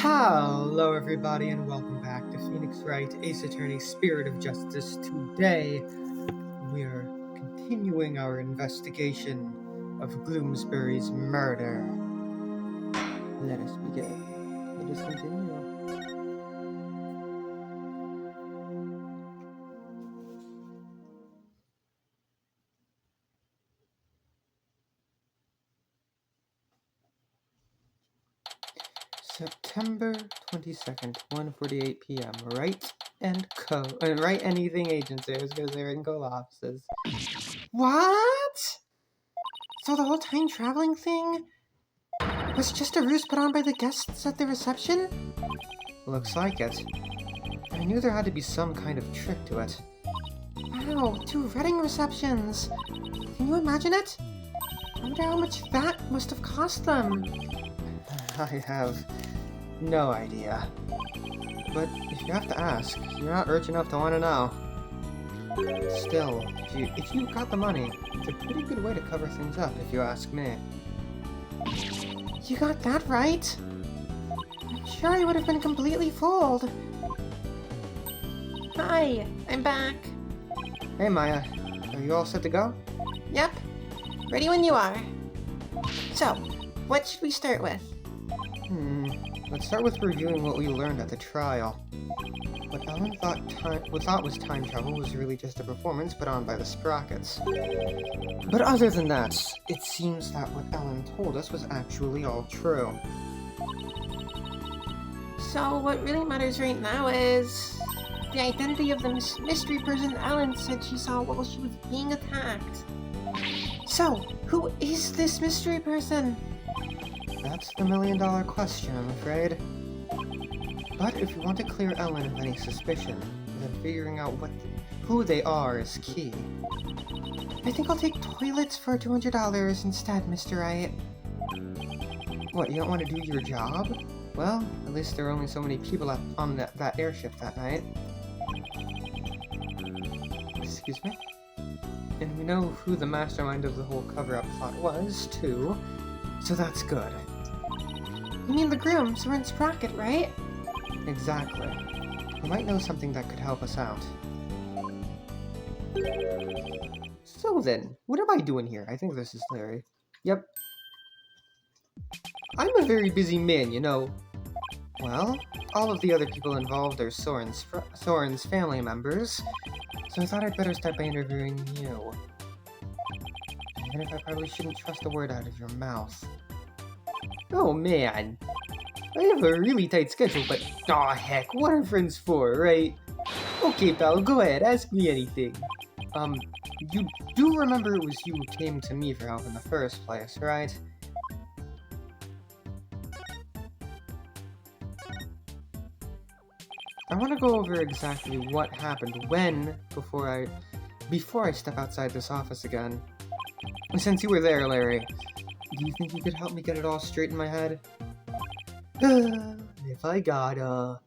Hello everybody and welcome back to Phoenix Wright, Ace Attorney, Spirit of Justice. Today, we are continuing our investigation of Bloomsbury's murder. Let us begin. Let us continue. September 22nd, 1:48 p.m. Wright Anything Agency. I was going to say Wright and Co. offices. What? So the whole time traveling thing was just a ruse put on by the guests at the reception? Looks like it. I knew there had to be some kind of trick to it. Wow, 2 wedding receptions! Can you imagine it? I wonder how much that must have cost them. I have no idea. But if you have to ask, you're not rich enough to want to know. Still, if you got the money, it's a pretty good way to cover things up, if you ask me. You got that right? I'm sure I would have been completely fooled. Hi, I'm back. Hey Maya, are you all set to go? Yep, ready when you are. So, what should we start with? Let's start with reviewing what we learned at the trial. What Ellen thought was time travel was really just a performance put on by the Sprockets. But other than that, it seems that what Ellen told us was actually all true. So, what really matters right now is the identity of the mystery person Ellen said she saw while she was being attacked. So, who is this mystery person? That's the million-dollar question, I'm afraid. But if you want to clear Ellen of any suspicion, then figuring out who they are is key. I think I'll take toilets for $200 instead, Mr. Wright. What, you don't want to do your job? Well, at least there were only so many people on that airship that night. Excuse me? And we know who the mastermind of the whole cover-up plot was, too, so that's good. You mean the grooms were in Sprocket, right? Exactly. You might know something that could help us out. So then, what am I doing here? I think this is Larry. Yep. I'm a very busy man, you know. Well, all of the other people involved are Soren's family members, so I thought I'd better start by interviewing you. Even if I probably shouldn't trust a word out of your mouth. Oh man, I have a really tight schedule, but aw heck, what are friends for, right? Okay pal, go ahead, ask me anything. You do remember it was you who came to me for help in the first place, right? I want to go over exactly what happened before I step outside this office again. Since you were there, Larry, do you think you could help me get it all straight in my head? If I gotta...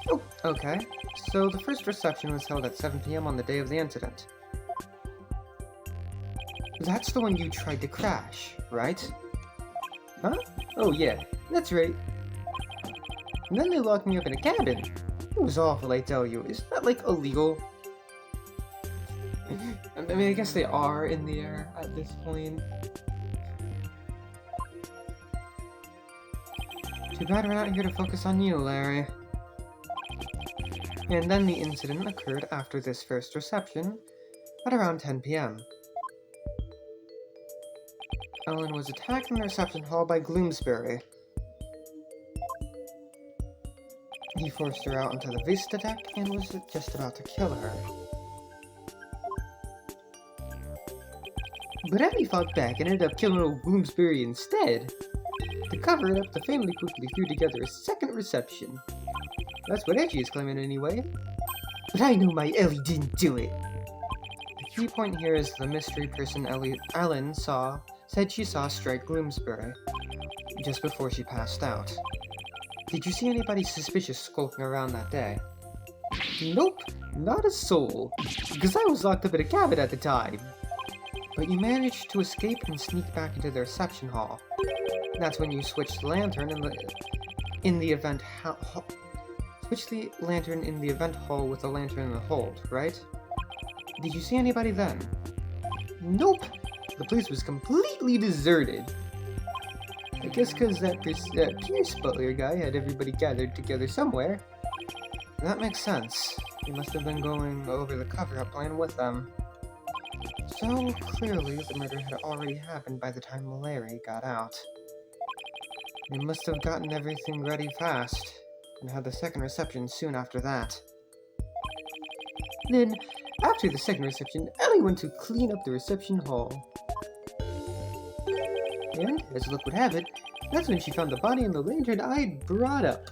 Oh, okay. So the first reception was held at 7 p.m. on the day of the incident. That's the one you tried to crash, right? Huh? Oh yeah, that's right. And then they locked me up in a cabin. It was awful, I tell you. Isn't that, like, illegal? I mean, I guess they are in the air at this point. Too bad we're not here to focus on you, Larry. And then the incident occurred after this first reception, at around 10 p.m. Ellen was attacked in the reception hall by Bloomsbury. He forced her out onto the Vista deck and was just about to kill her. But Abby fought back and ended up killing old Bloomsbury instead. To cover it up, the family quickly threw together a second reception. That's what Edgy is claiming anyway. But I know my Ellie didn't do it. The key point here is the mystery person Ellen said she saw strike Bloomsbury just before she passed out. Did you see anybody suspicious skulking around that day? Nope, not a soul, because I was locked up in a cabin at the time. But you managed to escape and sneak back into the reception hall. That's when you switch the lantern in the event switch the lantern in the event hall with the lantern in the hold, right? Did you see anybody then? Nope. The place was completely deserted. I guess because that Pierce Butler guy had everybody gathered together somewhere. That makes sense. He must have been going over the cover-up plan with them. So, clearly, the murder had already happened by the time Larry got out. They must have gotten everything ready fast, and had the second reception soon after that. Then, after the second reception, Ellie went to clean up the reception hall. And, as luck would have it, that's when she found the body and the lantern I'd brought up.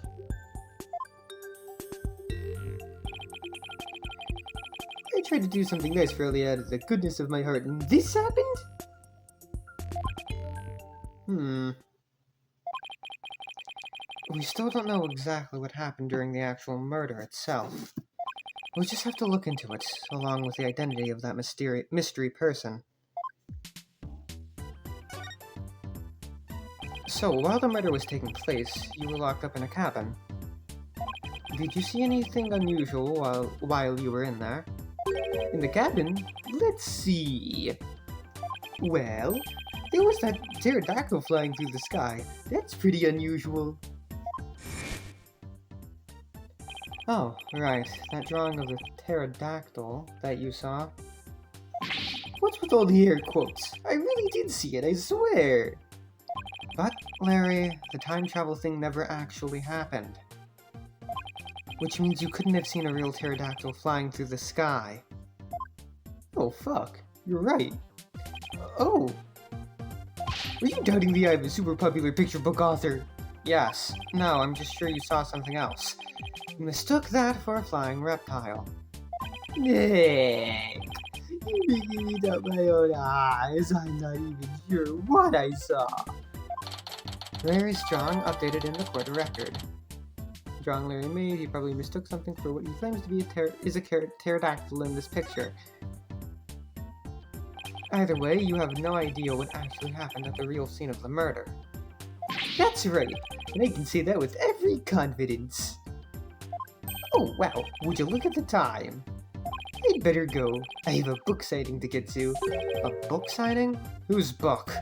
I tried to do something nice for Ellie out of the goodness of my heart, and this happened? We still don't know exactly what happened during the actual murder itself. We'll just have to look into it, along with the identity of that mystery person. So, while the murder was taking place, you were locked up in a cabin. Did you see anything unusual while you were in there? In the cabin? Let's see. Well, there was that pterodactyl flying through the sky. That's pretty unusual. Oh, right. That drawing of the pterodactyl that you saw. What's with all the air quotes? I really did see it, I swear. But, Larry, the time travel thing never actually happened. Which means you couldn't have seen a real pterodactyl flying through the sky. Oh, fuck. You're right. Oh! Were you doubting the eye of a super popular picture book author? Yes. No, I'm just sure you saw something else. You mistook that for a flying reptile. Nick! You're making me doubt my own eyes. I'm not even sure what I saw. Larry's drawing updated in the court record. The drawing Larry made, he probably mistook something for what he claims to be a pterodactyl in this picture. Either way, you have no idea what actually happened at the real scene of the murder. That's right, and I can say that with every confidence. Oh wow, would you look at the time? I'd better go. I have a book sighting to get to. A book sighting? Whose book?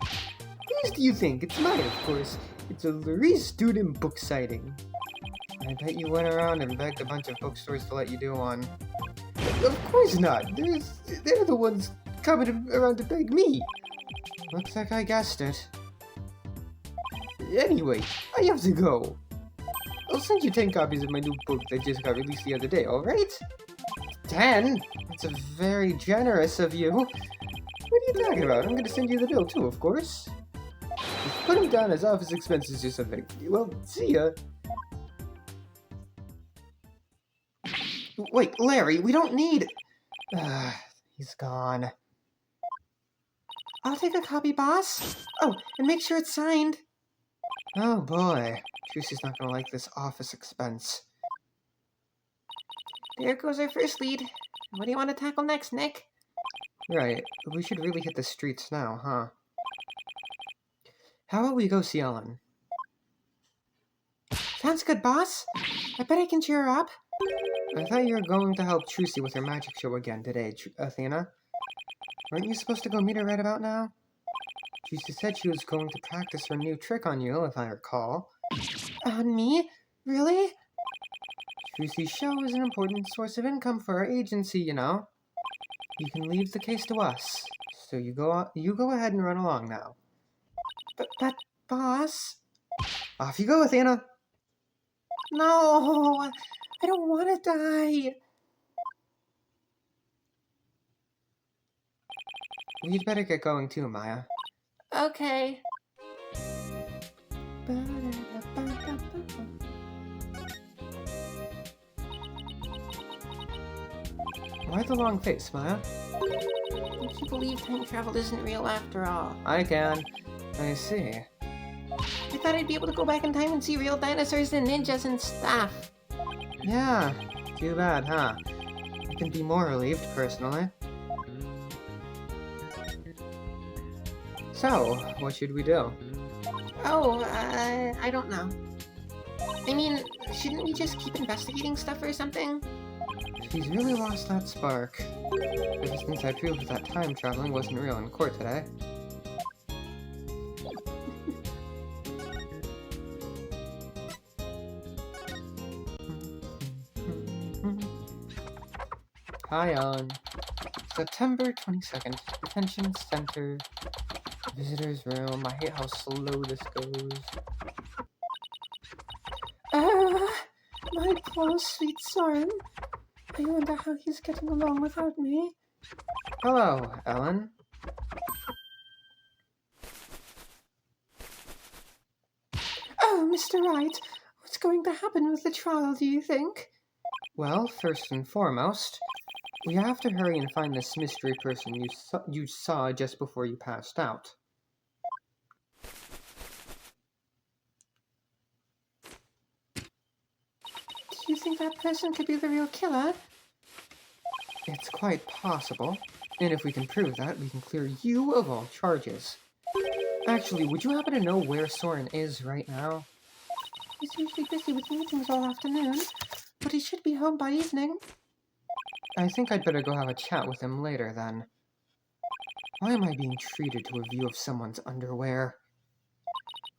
Whose do you think? It's mine, of course. It's a Larice student book sighting. I bet you went around and begged a bunch of bookstores to let you do one. Of course not. They're the ones coming around to beg me. Looks like I guessed it. Anyway, I have to go. I'll send you 10 copies of my new book that just got released the other day, alright? 10? That's very generous of you. What are you talking about? I'm gonna send you the bill too, of course. Just put them down as office expenses or something. Well, see ya. Wait, Larry, we don't need... He's gone. I'll take a copy, boss. Oh, and make sure it's signed. Oh boy. Tracy's not gonna like this office expense. There goes our first lead. What do you want to tackle next, Nick? Right, but we should really hit the streets now, huh? How about we go see Ellen? Sounds good, boss. I bet I can cheer her up. I thought you were going to help Trucy with her magic show again today, Athena. Weren't you supposed to go meet her right about now? Trucy said she was going to practice her new trick on you, if I recall. On me? Really? Trucy's show is an important source of income for our agency, you know. You can leave the case to us. So you go ahead and run along now. But boss... Off you go, Athena! No! I don't want to die! We'd better get going too, Maya. Okay. Why the long face, Maya? Don't you believe time travel isn't real after all? I can. I see. I thought I'd be able to go back in time and see real dinosaurs and ninjas and stuff. Yeah, too bad, huh? I can be more relieved, personally. So, what should we do? Oh, I don't know. I mean, shouldn't we just keep investigating stuff or something? She's really lost that spark. Ever since I proved that time traveling wasn't real in court today. Hi, on September 22nd, Detention Center, Visitor's Room. I hate how slow this goes. My poor sweet Soren. I wonder how he's getting along without me. Hello, Ellen. Oh, Mr. Wright, what's going to happen with the trial, do you think? Well, first and foremost, we have to hurry and find this mystery person you saw just before you passed out. Do you think that person could be the real killer? It's quite possible, and if we can prove that, we can clear you of all charges. Actually, would you happen to know where Soren is right now? He's usually busy with meetings all afternoon, but he should be home by evening. I think I'd better go have a chat with him later, then. Why am I being treated to a view of someone's underwear?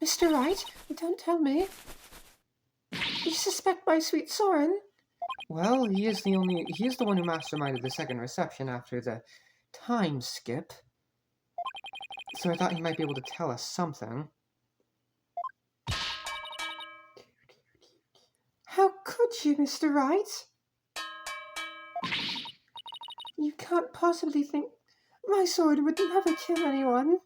Mr. Wright, don't tell me. You suspect my sweet Soren? Well, he is the one who masterminded the second reception after the time skip. So I thought he might be able to tell us something. How could you, Mr. Wright? You can't possibly think my sword would never kill anyone.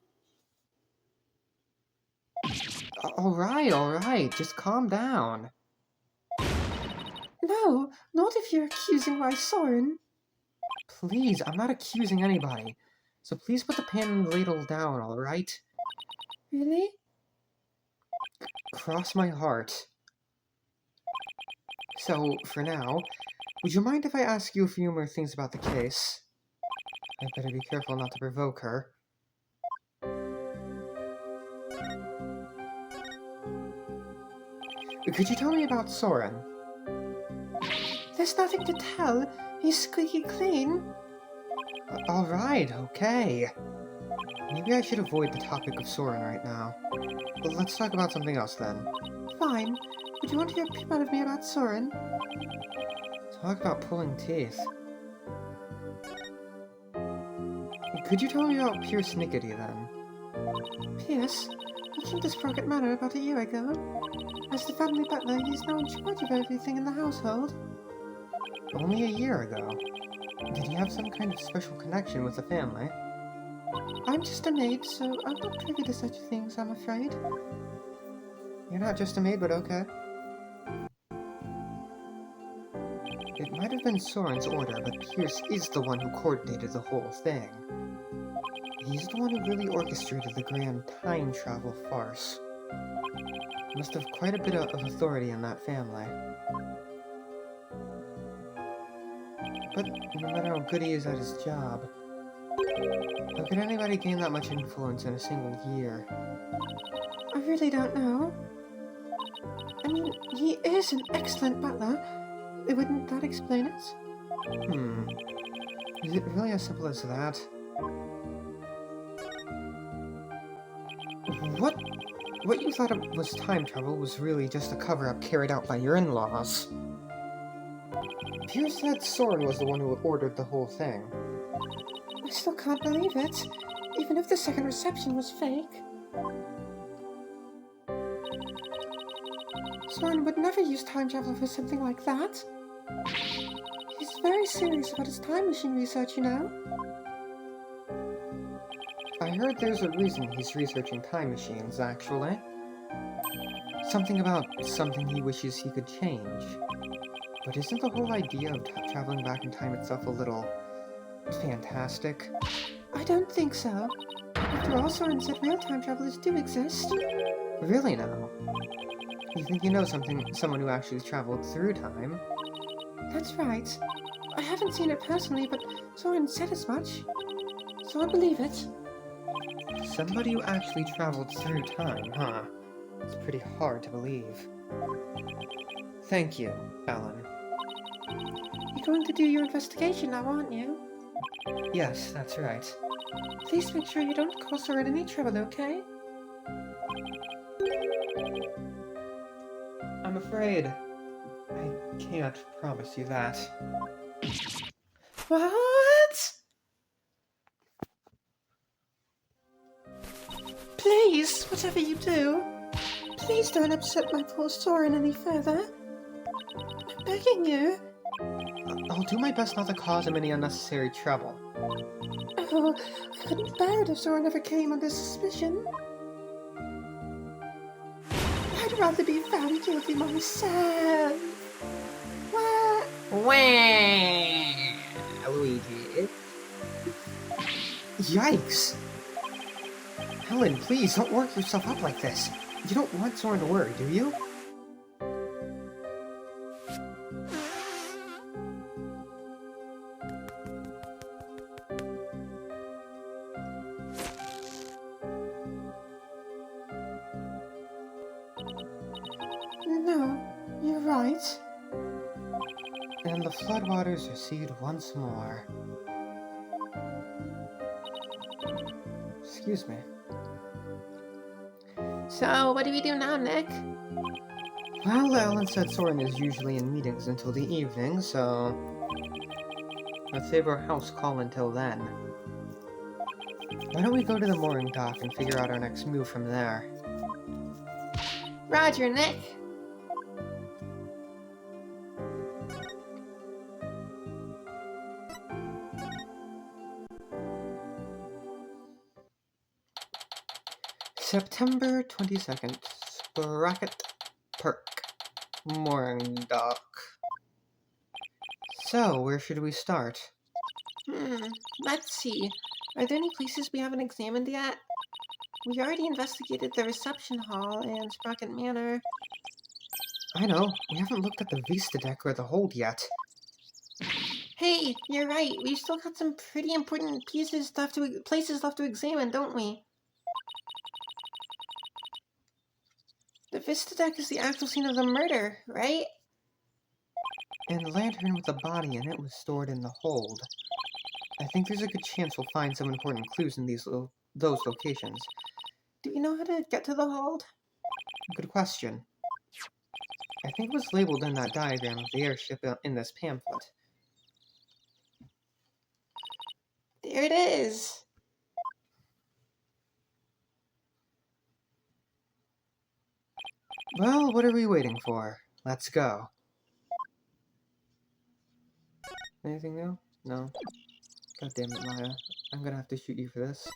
Alright, just calm down. No, not if you're accusing my Soren. Please, I'm not accusing anybody. So please put the pan and ladle down, alright? Really? Cross my heart. So, for now, would you mind if I ask you a few more things about the case? I'd better be careful not to provoke her. Could you tell me about Soren? There's nothing to tell. He's squeaky clean. Alright, okay. Maybe I should avoid the topic of Soren right now. But let's talk about something else then. Fine. Would you want to hear out of me about Soren? Talk about pulling teeth. Could you tell me about Pierce Nickety then? Pierce? He came to Sprocket Manor about a year ago. As the family butler, he's now in charge of everything in the household. Only a year ago. Did he have some kind of special connection with the family? I'm just a maid, so I'm not privy to such things, I'm afraid. You're not just a maid, but okay. It might have been Soren's order, but Pierce is the one who coordinated the whole thing. He's the one who really orchestrated the grand time travel farce. Must have quite a bit of authority in that family. But no matter how good he is at his job, how could anybody gain that much influence in a single year? I really don't know. I mean, he is an excellent butler. Wouldn't that explain it? Is it really as simple as that? What you thought it was time travel was really just a cover-up carried out by your in-laws. Pierce said Soren was the one who ordered the whole thing. I still can't believe it, even if the second reception was fake. Soren would never use time travel for something like that. He's very serious about his time machine research, you know. I heard there's a reason he's researching time machines, actually. Something about something he wishes he could change. But isn't the whole idea of traveling back in time itself a little fantastic? I don't think so. After all, Soren said real time travelers do exist. Really now? You think you know someone who actually traveled through time? That's right. I haven't seen it personally, but Soren said as much. So I believe it. Somebody who actually traveled through time, huh? It's pretty hard to believe. Thank you, Ellen. You're going to do your investigation now, aren't you? Yes, that's right. Please make sure you don't cause her any trouble, okay? I'm afraid I can't promise you that. What? Please, whatever you do, please don't upset my poor Soren any further. I'm begging you. I'll do my best not to cause him any unnecessary trouble. Oh, I couldn't bear it if Soren ever came under suspicion. I'd rather be found guilty myself. What? Wah! Luigi. Yikes! Helen, please don't work yourself up like this. You don't want Soren to worry, do you? No, you're right. And the floodwaters recede once more. Excuse me. So, what do we do now, Nick? Well, Ellen said Soren is usually in meetings until the evening, so let's save our house call until then. Why don't we go to the mooring dock and figure out our next move from there? Roger, Nick. September 22nd, Sprocket Perk, mooring dock. So, where should we start? Let's see. Are there any places we haven't examined yet? We already investigated the reception hall and Sprocket Manor. I know, we haven't looked at the Vista deck or the hold yet. Hey, you're right. We've still got some pretty important places left to examine, don't we? The Vista deck is the actual scene of the murder, right? And the lantern with the body in it was stored in the hold. I think there's a good chance we'll find some important clues in those locations. Do we know how to get to the hold? Good question. I think it was labeled in that diagram of the airship in this pamphlet. There it is. Well, what are we waiting for? Let's go. Anything new? No. God damn it, Maya. I'm gonna have to shoot you for this.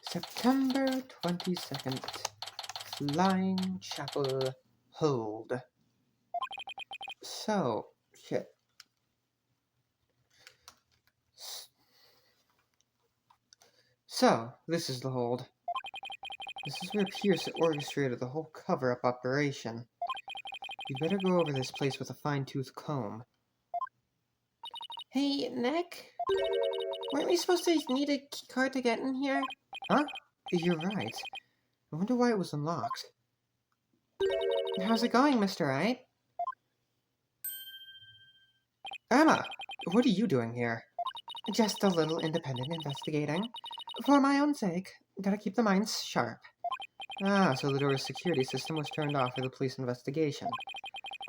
September 22nd. Flying Chapel Hold. So, shit. So, this is the hold. This is where Pierce orchestrated the whole cover-up operation. You'd better go over this place with a fine-tooth comb. Hey, Nick? Weren't we supposed to need a keycard to get in here? Huh? You're right. I wonder why it was unlocked. How's it going, Mr. Wright? Emma! What are you doing here? Just a little independent investigating. For my own sake. Gotta keep the minds sharp. Ah, so the door's security system was turned off for the police investigation.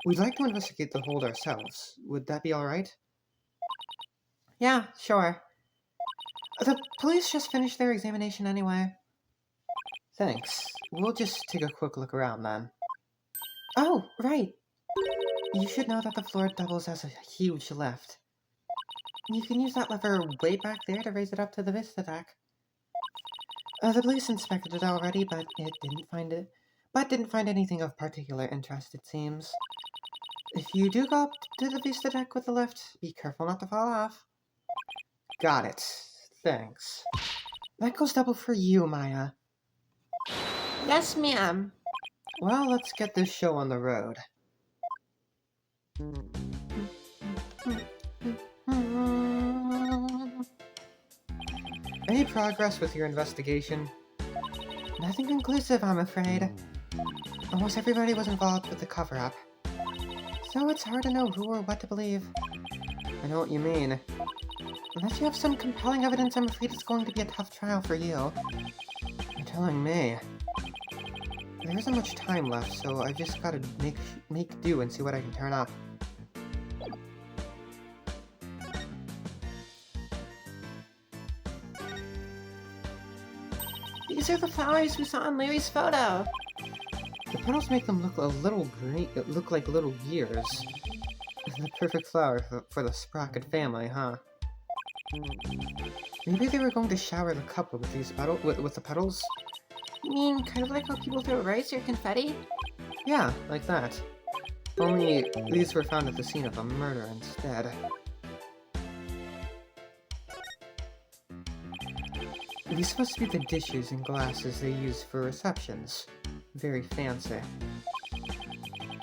We'd like to investigate the hold ourselves. Would that be alright? Yeah, sure. The police just finished their examination anyway. Thanks. We'll just take a quick look around then. Oh, right. You should know that the floor doubles as a huge lift. You can use that lever way back there to raise it up to the Vista deck. The police inspected it already, but didn't find anything of particular interest, it seems. If you do go up to the Vista deck with the lift, be careful not to fall off. Got it. Thanks. That goes double for you, Maya. Yes, ma'am. Well, let's get this show on the road. Any progress with your investigation? Nothing conclusive, I'm afraid. Almost everybody was involved with the cover-up. So it's hard to know who or what to believe. I know what you mean. Unless you have some compelling evidence, I'm afraid it's going to be a tough trial for you. You're telling me. There isn't much time left, so I just gotta make do and see what I can turn up. These are the flowers we saw in Larry's photo. The petals make them look a little green, look like little gears. The perfect flower for the Sprocket family, huh? Maybe they were going to shower the couple with these with the petals? You mean kind of like how people throw rice or confetti? Yeah, like that. Only these were found at the scene of a murder instead. These must be the dishes and glasses they use for receptions. Very fancy.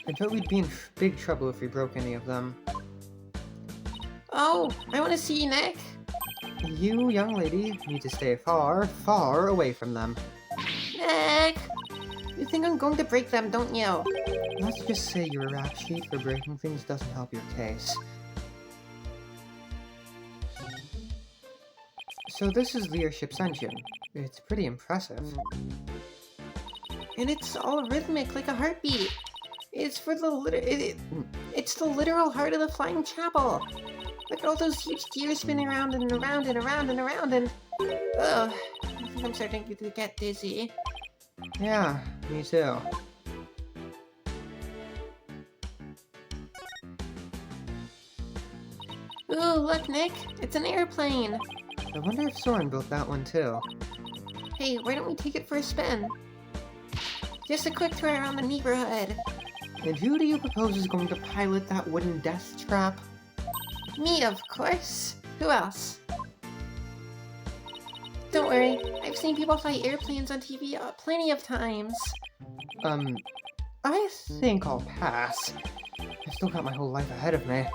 I bet we'd be in big trouble if we broke any of them. Oh, I want to see you, Nick. You, young lady, need to stay far, far away from them. Nick! You think I'm going to break them, don't you? Let's just say your rap sheet for breaking things doesn't help your case. So this is the airship's engine. It's pretty impressive. And it's all rhythmic, like a heartbeat. It's for the it's the literal heart of the flying chapel. Look at all those huge gears spinning around and around and around and around and... Ugh, I think I'm starting to get dizzy. Yeah, me too. Ooh, look, Nick. It's an airplane. I wonder if Soren built that one too. Hey, why don't we take it for a spin? Just a quick tour around the neighborhood. And who do you propose is going to pilot that wooden death trap? Me, of course. Who else? Don't worry, I've seen people fly airplanes on TV plenty of times. I think I'll pass. I've still got my whole life ahead of me.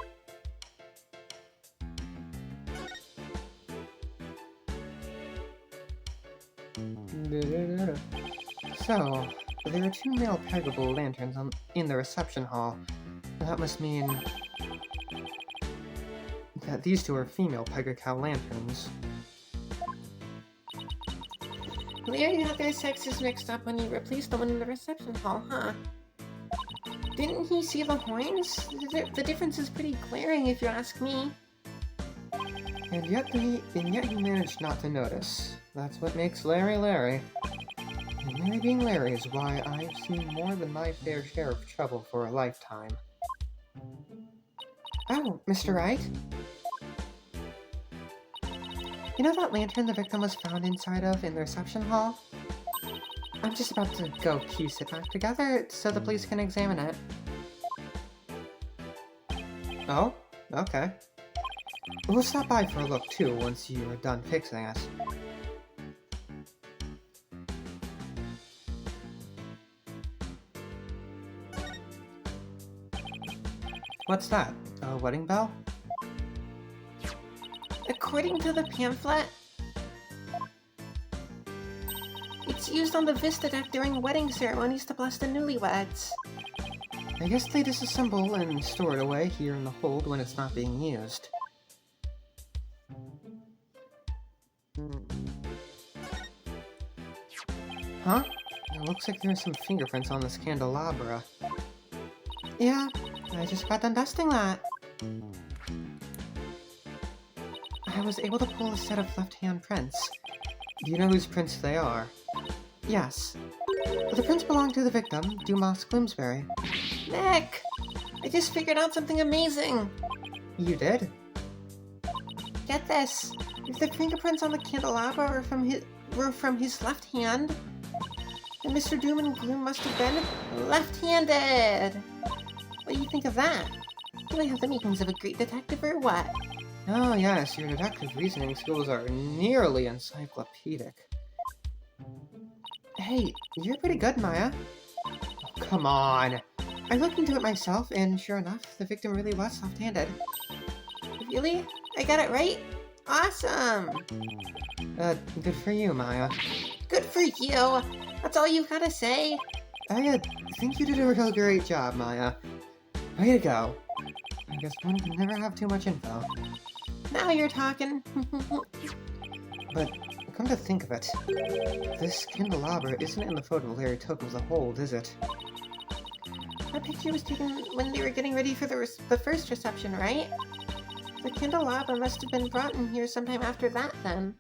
So, there are two male peggable lanterns in the reception hall. That must mean that these two are female Pegger-Cow lanterns. Larry had their sexes mixed up when he replaced the one in the reception hall, huh? Didn't he see the horns? The difference is pretty glaring if you ask me. And yet he managed not to notice. That's what makes Larry Larry. And Larry being Larry is why I've seen more than my fair share of trouble for a lifetime. Oh, Mr. Wright? You know that lantern the victim was found inside of in the reception hall? I'm just about to go piece it back together so the police can examine it. Oh? Okay. We'll stop by for a look too once you are done fixing it. What's that? A wedding bell? According to the pamphlet, it's used on the Vista deck during wedding ceremonies to bless the newlyweds. I guess they disassemble and store it away here in the hold when it's not being used. Huh? It looks like there's some fingerprints on this candelabra. Yeah, I just got done dusting that. I was able to pull a set of left-hand prints. Do you know whose prints they are? Yes. The prints belong to the victim, Dumas Gloomsbury. Nick! I just figured out something amazing! You did? Get this! If the fingerprints on the candelabra were from his left hand, then Mr. Doom and Gloom must have been left-handed! What do you think of that? Do I have the makings of a great detective or what? Oh yes, your deductive reasoning skills are nearly encyclopedic. Hey, you're pretty good, Maya. Oh, come on! I looked into it myself, and sure enough, the victim really was left-handed. Really? I got it right? Awesome! Good for you, Maya. Good for you. That's all you've got to say. I think you did a real great job, Maya. Way to go. I guess one can never have too much info. Now you're talking. But come to think of it, this candelabra isn't in the photo Larry took of the hold, is it? That picture was taken when they were getting ready for the first reception, right? The candelabra must have been brought in here sometime after that, then.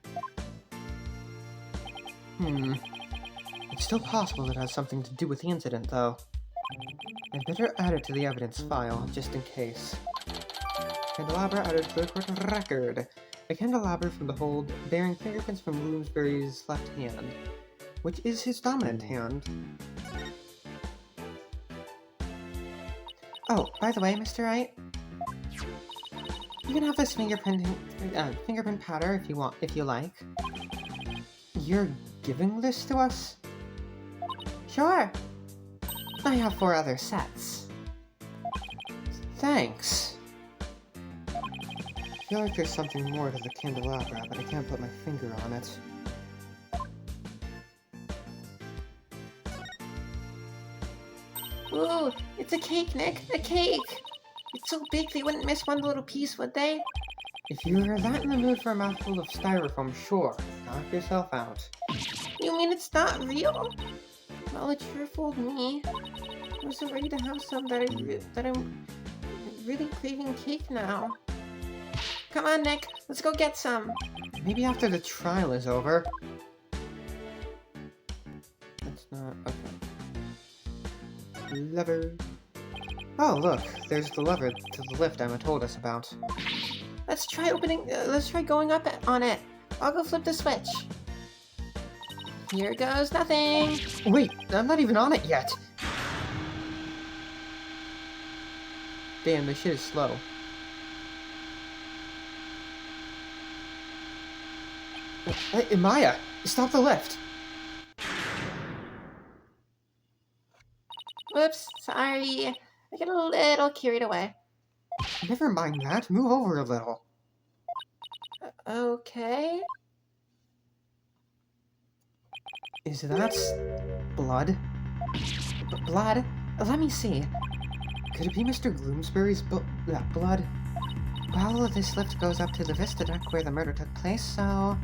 It's still possible it has something to do with the incident, though. I'd better add it to the evidence file, just in case. Candelabra added to the court record. A candelabra from the hold bearing fingerprints from Bloomsbury's left hand, which is his dominant hand. Oh, by the way, Mr. Wright, you can have this fingerprint powder if you like. You're giving this to us? Sure. I have 4 other sets. Thanks. I feel like there's something more to the candelabra, but I can't put my finger on it. Ooh, it's a cake, Nick. A cake! It's so big they wouldn't miss one little piece, would they? If you're that in the mood for a mouthful of styrofoam, sure. Knock yourself out. You mean it's not real? Well, it sure fooled me. I was so ready to have some that I'm really craving cake now. Come on, Nick. Let's go get some. Maybe after the trial is over. That's not... okay. Lever. Oh, look. There's the lever to the lift Emma told us about. Let's try going up on it. I'll go flip the switch. Here goes nothing. Wait, I'm not even on it yet. Damn, this shit is slow. Hey, Maya, stop the lift. Whoops, sorry. I get a little carried away. Never mind that. Move over a little. Okay. Is that blood? Blood? Let me see. Could it be Mr. Bloomsbury's blood? Well, this lift goes up to the Vista deck where the murder took place, so...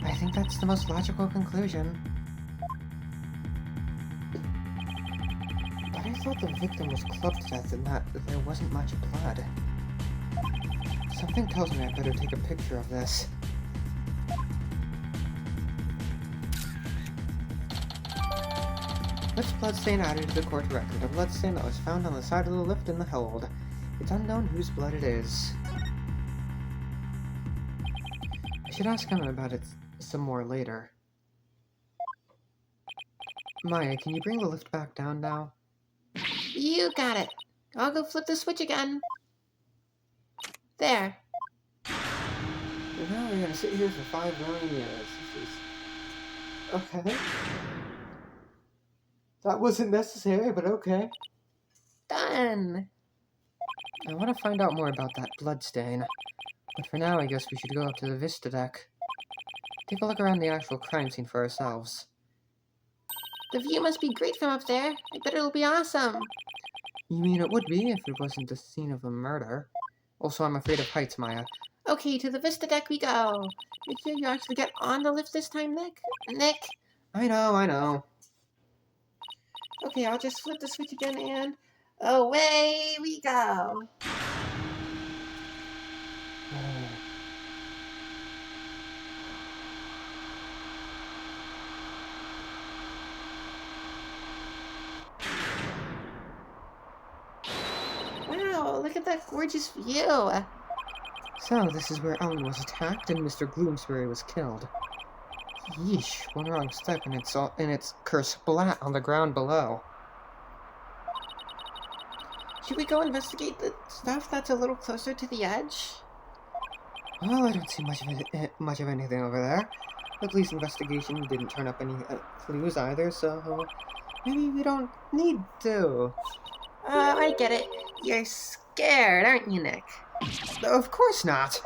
I think that's the most logical conclusion. But I thought the victim was clubbed to death and that there wasn't much blood. Something tells me I better take a picture of this. This bloodstain added to the court record, a bloodstain that was found on the side of the lift in the hold. It's unknown whose blood it is. I should ask him about it some more later. Maya, can you bring the lift back down now? You got it. I'll go flip the switch again. There. And now we're gonna sit here for 5 million years. This is... okay. That wasn't necessary, but okay. Done. I want to find out more about that bloodstain. But for now, I guess we should go up to the Vista deck. Take a look around the actual crime scene for ourselves. The view must be great from up there. I bet it'll be awesome. You mean it would be if it wasn't the scene of a murder? Also, I'm afraid of heights, Maya. Okay, to the Vista deck we go. Make sure you actually get on the lift this time, Nick. Nick? I know. Okay, I'll just flip the switch again and away we go. Wow, look at that gorgeous view. So, this is where Ellen was attacked and Mr. Bloomsbury was killed. Yeesh, one wrong step and it's kersplat on the ground below. Should we go investigate the stuff that's a little closer to the edge? Well, I don't see much of anything over there. The police investigation didn't turn up any clues either, so maybe we don't need to. I get it. You're scared, aren't you, Nick? Of course not.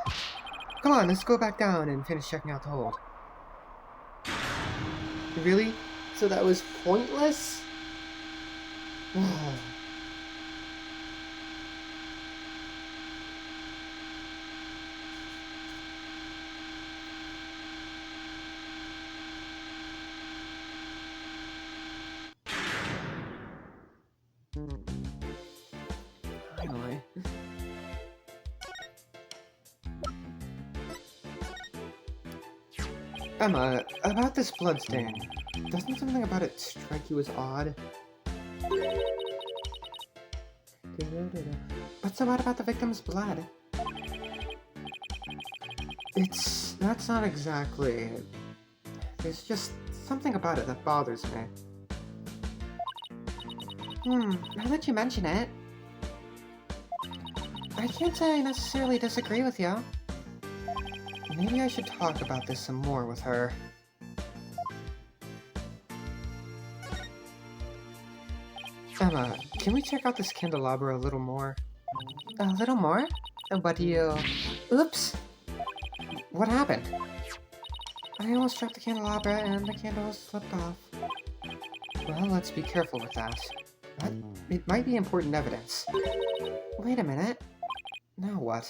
Come on, let's go back down and finish checking out the hold. Really? So that was pointless? Finally. Emma, about this bloodstain. Doesn't something about it strike you as odd? But so what about the victim's blood? That's not exactly... There's just something about it that bothers me. Now that you mention it, I can't say I necessarily disagree with you. Maybe I should talk about this some more with her. Emma, can we check out this candelabra a little more? A little more? What do you... Oops! What happened? I almost dropped the candelabra and the candles slipped off. Well, let's be careful with that. It might be important evidence. Wait a minute. Now what?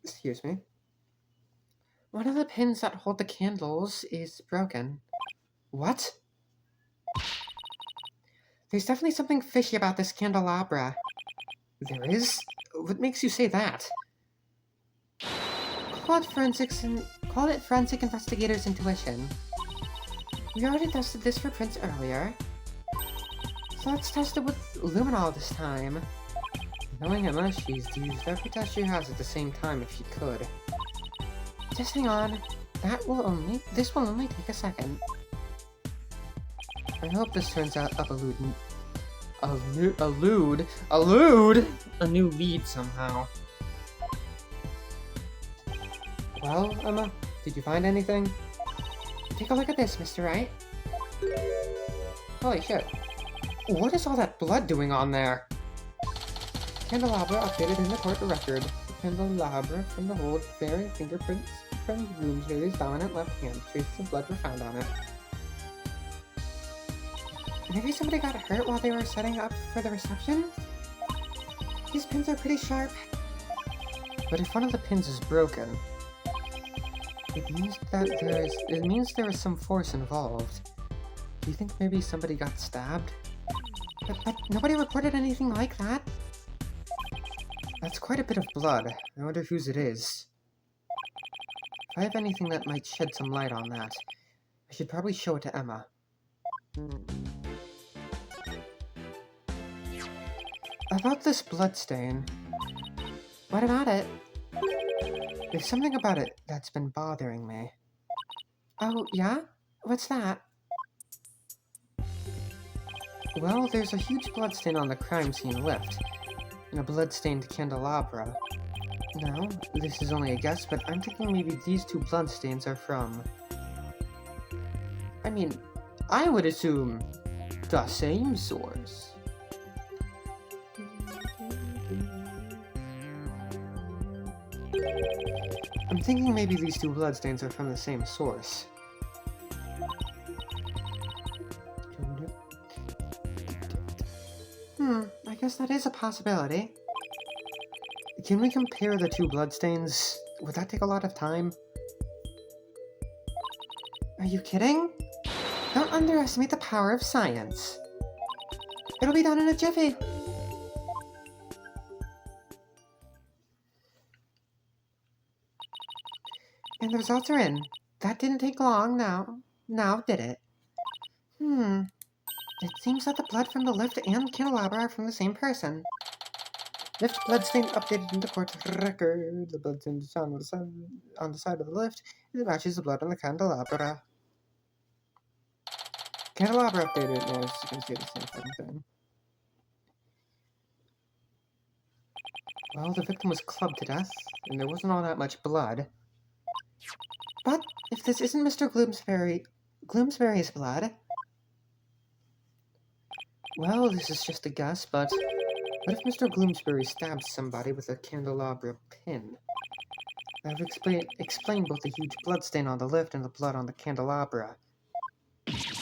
Excuse me. One of the pins that hold the candles is broken. What? There's definitely something fishy about this candelabra. There is? What makes you say that? Call it forensic investigators' intuition. We already tested this for prints earlier. So let's test it with luminol this time. Knowing Emma, she's used every test she has at the same time if she could. Just hang on. This will only take a second. I hope this turns out a new lead somehow. Well, Emma, did you find anything? Take a look at this, Mr. Wright. Holy shit. What is all that blood doing on there? Candelabra updated in the court record. The candelabra from the hold bearing fingerprints from Bloomsbury's dominant left hand. Traces of blood were found on it. Maybe somebody got hurt while they were setting up for the reception? These pins are pretty sharp. But if one of the pins is broken, it means there is some force involved. Do you think maybe somebody got stabbed? But nobody reported anything like that. That's quite a bit of blood. I wonder whose it is. If I have anything that might shed some light on that, I should probably show it to Emma. About this bloodstain. What about it? There's something about it that's been bothering me. Oh, yeah? What's that? Well, there's a huge bloodstain on the crime scene lift, and a bloodstained candelabra. Now, this is only a guess, but I'm thinking maybe these two bloodstains are from... I mean, I would assume the same source. I'm thinking maybe these two bloodstains are from the same source. I guess that is a possibility. Can we compare the two bloodstains? Would that take a lot of time? Are you kidding? Don't underestimate the power of science. It'll be done in a jiffy. And the results are in. That didn't take long now did it? It seems that the blood from the lift and candelabra are from the same person. Lift bloodstain updated in the court record. The bloodstain is found on the side of the lift. It matches the blood on the candelabra. Candelabra updated. Yeah, it's going to say the same fucking thing. Well, the victim was clubbed to death, and there wasn't all that much blood. But if this isn't Mr. Gloomsbury's blood... Well, this is just a guess, but What if Mr. Gloomsbury stabs somebody with a candelabra pin? That would explain both the huge bloodstain on the lift and the blood on the candelabra.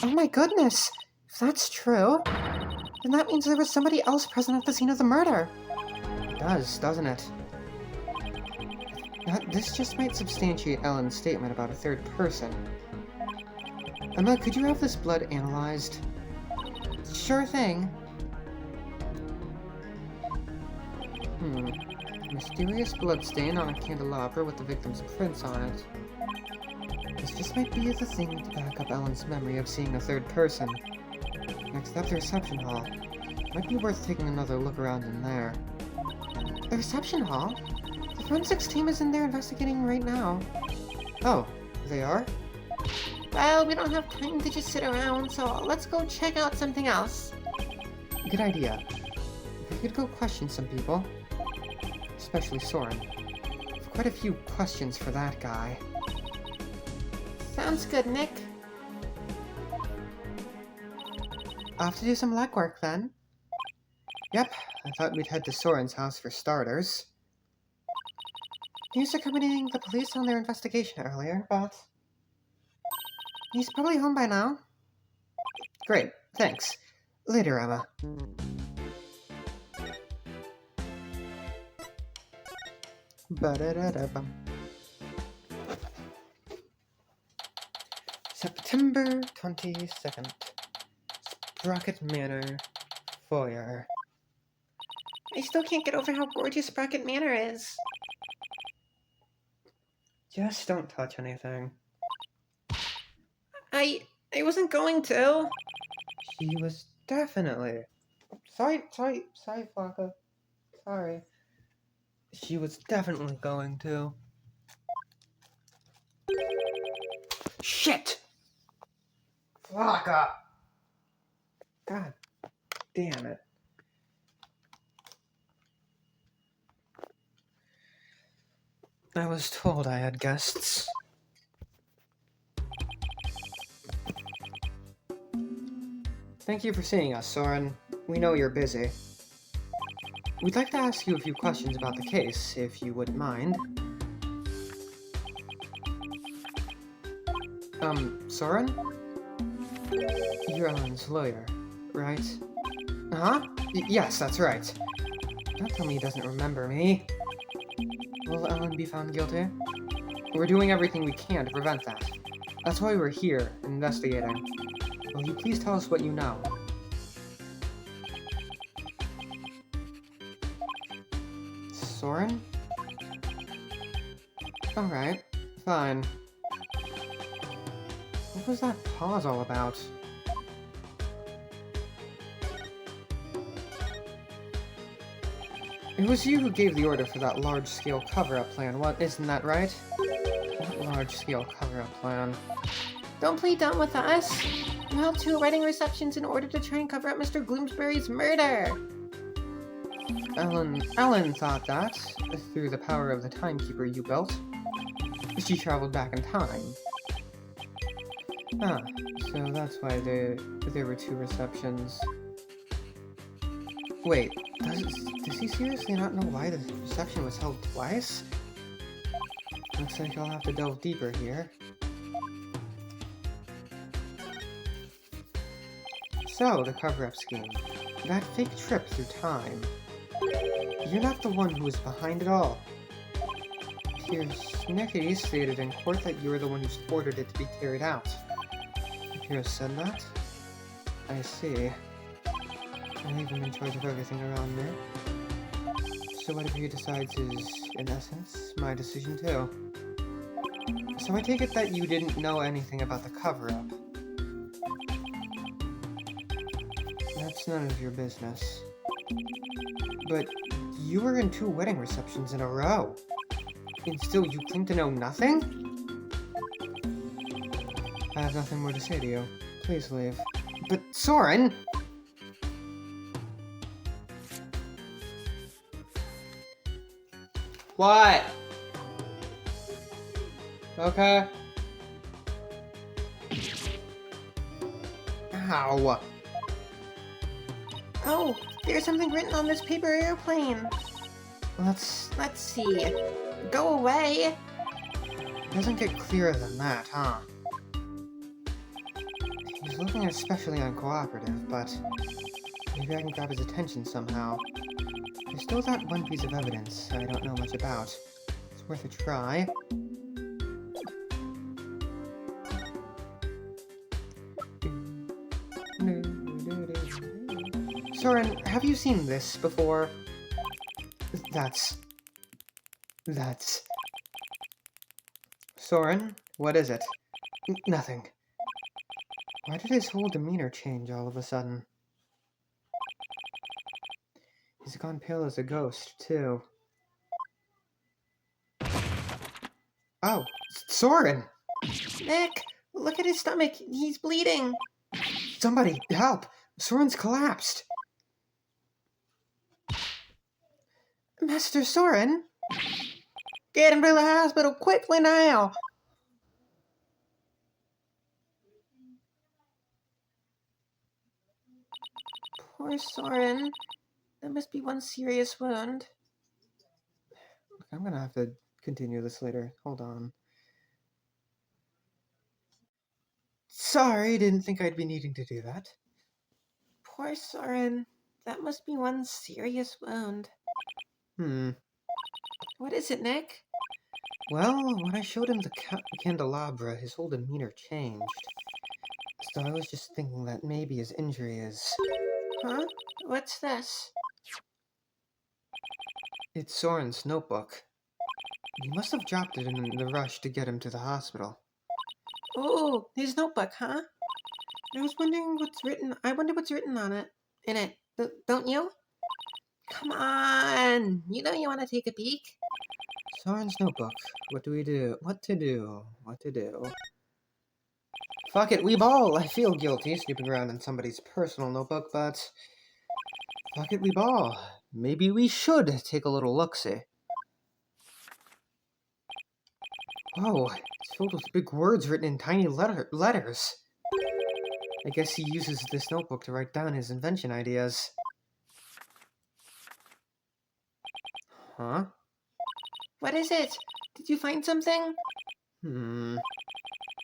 Oh my goodness! If that's true, then that means there was somebody else present at the scene of the murder. It does, doesn't it? This just might substantiate Ellen's statement about a third person. Emma, could you have this blood analyzed? Sure thing. Mysterious bloodstain on a candelabra with the victim's prints on it. This just might be the thing to back up Ellen's memory of seeing a third person. Next up, the reception hall. Might be worth taking another look around in there. The reception hall? The forensics team is in there investigating right now. Oh, they are? Well, we don't have time to just sit around, so let's go check out something else. Good idea. We could go question some people. Especially Soren. I've quite a few questions for that guy. Sounds good, Nick. Off to do some legwork then. Yep, I thought we'd head to Soren's house for starters. He was accompanying the police on their investigation earlier, but he's probably home by now. Great, thanks. Later, Emma. Ba-da-da-da-bum. September 22nd. Sprocket Manor, foyer. I still can't get over how gorgeous Sprocket Manor is. Just don't touch anything. I wasn't going to. She was definitely... Sorry, Flocka. Sorry. She was definitely going to. Shit! Flocka! God damn it. I was told I had guests. Thank you for seeing us, Soren. We know you're busy. We'd like to ask you a few questions about the case, if you wouldn't mind. Soren? You're Ellen's lawyer, right? Huh? Yes, that's right. Don't tell me he doesn't remember me. Will Ellen be found guilty? We're doing everything we can to prevent that. That's why we're here, investigating. Will you please tell us what you know? Soren? Alright, fine. What was that pause all about? It was you who gave the order for that large-scale cover-up plan, isn't that right? What large-scale cover-up plan? Don't play dumb with us. You held 2 wedding receptions in order to try and cover up Mr. Gloomsbury's murder. Ellen thought that, through the power of the timekeeper you built. She traveled back in time. Ah, so that's why there were 2 receptions. Wait, does he seriously not know why the reception was held twice? Looks like I'll have to delve deeper here. So, the cover-up scheme. That fake trip through time. You're not the one who was behind it all. Pierce Nicky stated in court that you were the one who ordered it to be carried out. Pierce said that? I see. I leave him in charge of everything around me. So whatever he decides is, in essence, my decision too. So I take it that you didn't know anything about the cover-up. That's none of your business. But you were in 2 wedding receptions in a row. And still you claim to know nothing? I have nothing more to say to you. Please leave. But Soren! What? Okay. Ow. Oh, There's something written on this paper airplane. Let's... Let's see. Go away. Doesn't get clearer than that, huh? He's looking especially uncooperative, but maybe I can grab his attention somehow. There's still that one piece of evidence I don't know much about. It's worth a try. Soren, have you seen this before? That's... Soren, what is it? Nothing. Why did his whole demeanor change all of a sudden? He's gone pale as a ghost, too. Oh, Soren! Nick, look at his stomach. He's bleeding. Somebody, help! Soren's collapsed! Master Soren? Get him to the hospital quickly now. Poor Soren. That must be one serious wound. I'm gonna have to continue this later. Hold on. Sorry, didn't think I'd be needing to do that. Poor Soren. That must be one serious wound. What is it, Nick? Well, when I showed him the candelabra, his whole demeanor changed. So I was just thinking that maybe his injury is... Huh? What's this? It's Soren's notebook. He must have dropped it in the rush to get him to the hospital. Oh, his notebook, huh? I was wondering what's written. I wonder what's written on it. In it, don't you? Come on! You know you want to take a peek? Soren's notebook. What do we do? What to do? What to do? Fuck it, we ball! I feel guilty snooping around in somebody's personal notebook, but... Fuck it, we ball. Maybe we should take a little look-see. Whoa, it's filled with big words written in tiny letters. I guess he uses this notebook to write down his invention ideas. Huh? What is it? Did you find something?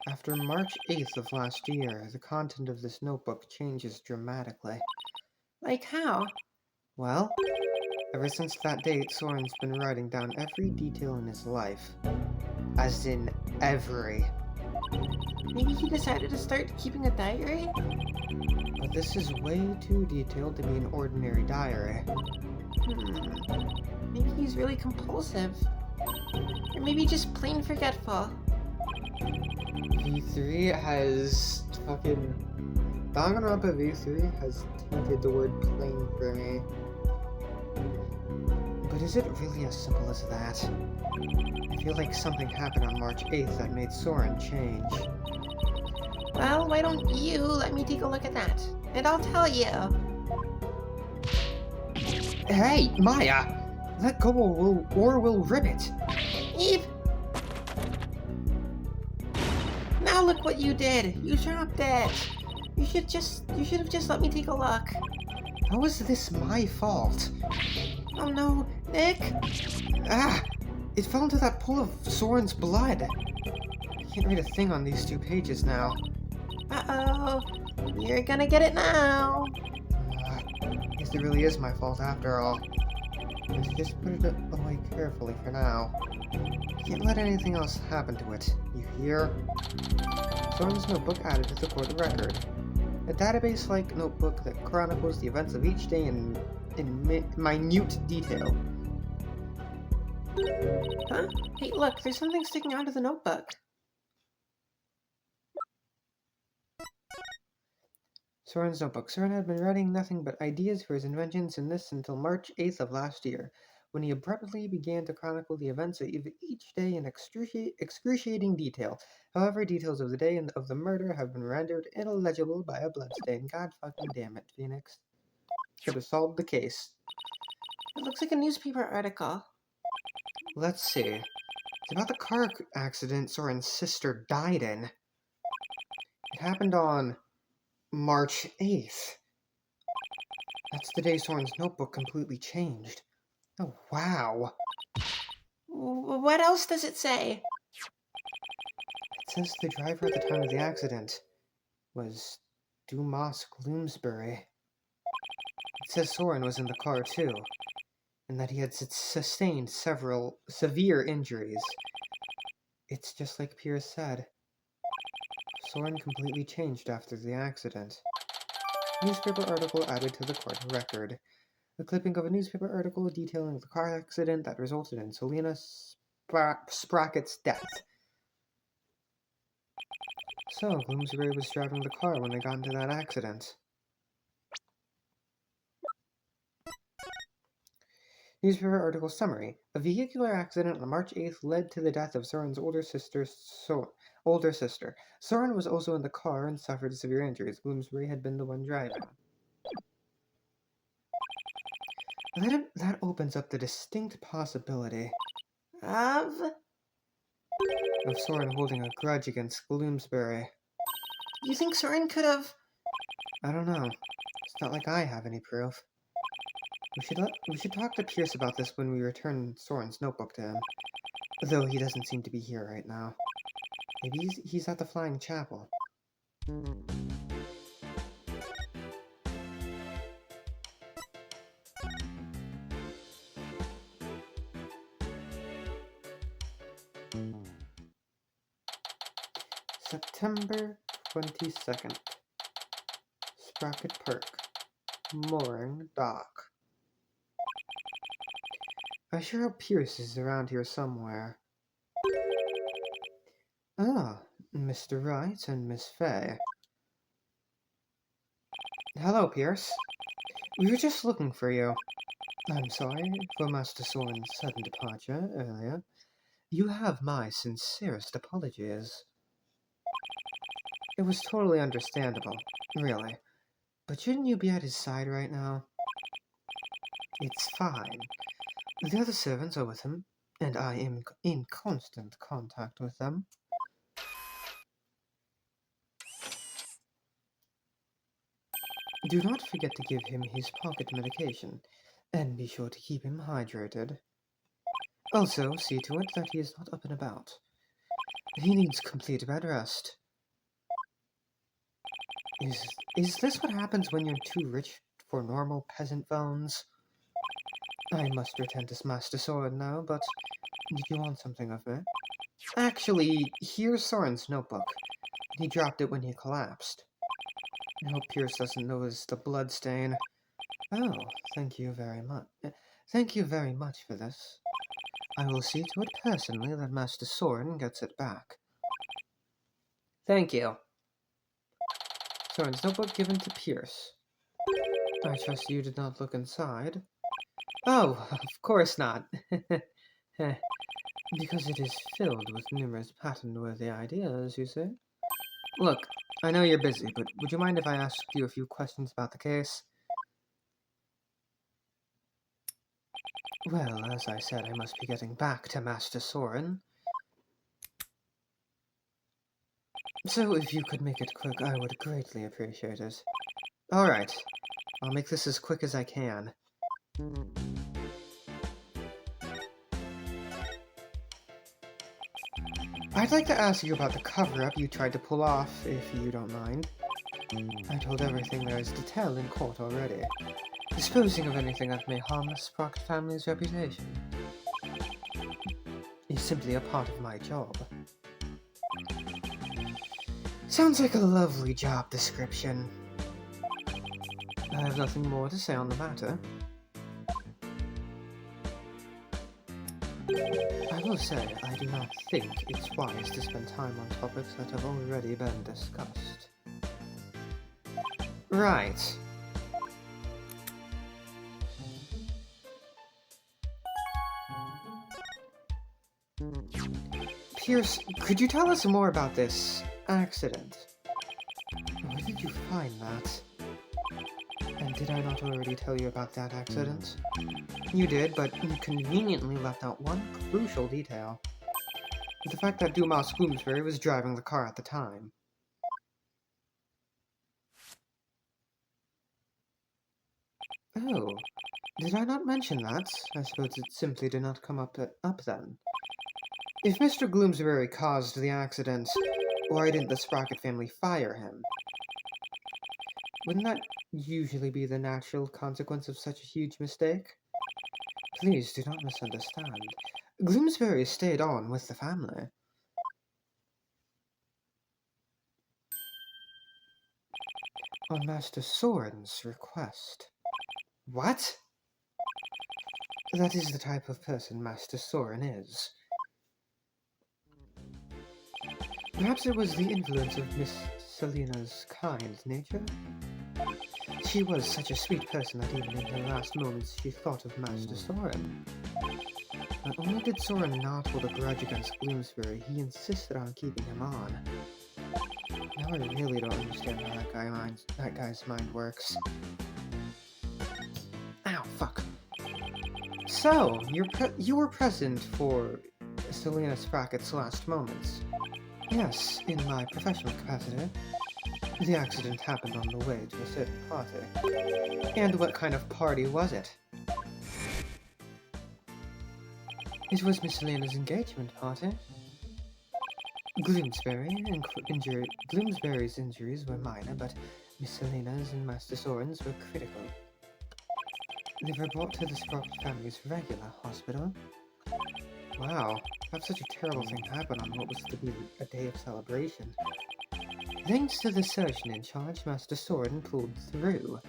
After March 8th of last year, the content of this notebook changes dramatically. Like how? Well, ever since that date, Soren's been writing down every detail in his life. As in, every. Maybe he decided to start keeping a diary? But this is way too detailed to be an ordinary diary. Maybe he's really compulsive. Or maybe just plain forgetful. V3 has fucking... Danganronpa V3 has tainted the word plain for me. But is it really as simple as that? I feel like something happened on March 8th that made Soren change. Well, why don't you let me take a look at that? And I'll tell you. Hey, Maya! Let go or we'll rip it! Eve! Now look what you did! You dropped it! You should have just let me take a look. How is this my fault? Oh no, Nick! Ah! It fell into that pool of Soren's blood! I can't read a thing on these 2 pages now. Uh-oh. You're gonna get it now. I guess it really is my fault after all. Let's just put it away carefully for now. Can't let anything else happen to it, you hear? Soren's notebook added to the court record. A database-like notebook that chronicles the events of each day in minute detail. Huh? Hey, look, there's something sticking out of the notebook. Soren's notebook. Soren had been writing nothing but ideas for his inventions in this until March 8th of last year, when he abruptly began to chronicle the events of each day in excruciating detail. However, details of the day and of the murder have been rendered illegible by a bloodstain. God fucking damn it, Phoenix. Should have solved the case. It looks like a newspaper article. Let's see. It's about the car accident Soren's sister died in. It happened on March 8th. That's the day Soren's notebook completely changed. Oh, wow. What else does it say? It says the driver at the time of the accident was Dumas Gloomsbury. It says Soren was in the car too, and that he had sustained several severe injuries. It's just like Pierce said. Soren completely changed after the accident. Newspaper article added to the court record. A clipping of a newspaper article detailing the car accident that resulted in Selena Sprackett's death. So, Bloomsbury was driving the car when they got into that accident. Newspaper article summary. A vehicular accident on March 8th led to the death of Soren's older sister. Soren was also in the car and suffered severe injuries. Bloomsbury had been the one driving. That opens up the distinct possibility Of? Soren holding a grudge against Bloomsbury. You think Soren could have... I don't know. It's not like I have any proof. We should talk to Pierce about this when we return Soren's notebook to him. Though he doesn't seem to be here right now. Maybe he's at the Flying Chapel. September 22nd. Sprocket Park. Mooring Dock. I sure hope Pierce is around here somewhere. Ah, Mr. Wright and Miss Fay. Hello, Pierce. We were just looking for you. I'm sorry for Master Soren's sudden departure earlier. You have my sincerest apologies. It was totally understandable, really. But shouldn't you be at his side right now? It's fine. The other servants are with him, and I am in constant contact with them. Do not forget to give him his pocket medication, and be sure to keep him hydrated. Also, see to it that he is not up and about. He needs complete bed rest. Is this what happens when you're too rich for normal peasant phones? I must return to Master Soren now, but did you want something of me? Actually, here's Soren's notebook. He dropped it when he collapsed. I hope Pierce doesn't notice the blood stain. Oh, thank you very much. Thank you very much for this. I will see to it personally that Master Soren gets it back. Thank you. Soren's notebook given to Pierce. I trust you did not look inside. Oh, of course not. Because it is filled with numerous patent-worthy ideas, you see? Look, I know you're busy, but would you mind if I asked you a few questions about the case? Well, as I said, I must be getting back to Master Soren. So if you could make it quick, I would greatly appreciate it. Alright, I'll make this as quick as I can. I'd like to ask you about the cover-up you tried to pull off, if you don't mind. I told everything there is to tell in court already, disposing of anything that may harm the Sprocket family's reputation. Is simply a part of my job. Sounds like a lovely job description. I have nothing more to say on the matter. I will say, I do not think it's wise to spend time on topics that have already been discussed. Right. Pierce, could you tell us more about this accident? Where did you find that? And did I not already tell you about that accident? You did, but you conveniently left out one crucial detail. The fact that Dumas Gloomsbury was driving the car at the time. Oh, did I not mention that? I suppose it simply did not come up then. If Mr. Gloomsbury caused the accident, why didn't the Sprocket family fire him? Wouldn't that usually be the natural consequence of such a huge mistake? Please do not misunderstand. Gloomsbury stayed on with the family. On Master Soren's request. What? That is the type of person Master Soren is. Perhaps it was the influence of Miss Selena's kind nature? She was such a sweet person that even in her last moments she thought of Master Soren. Not only did Soren not hold a grudge against Bloomsbury, he insisted on keeping him on. Now I really don't understand how that guy's mind works. Ow, fuck. So, you were present for Selena Sprocket's last moments. Yes, in my professional capacity. The accident happened on the way to a certain party. And what kind of party was it? It was Miss Selena's engagement party. Gloomsbury's injuries were minor, but Miss Selena's and Master Soren's were critical. They were brought to the Sprocket family's regular hospital. Wow, have such a terrible thing happen on what was to be a day of celebration. Thanks to the surgeon in charge, Master Soren pulled through.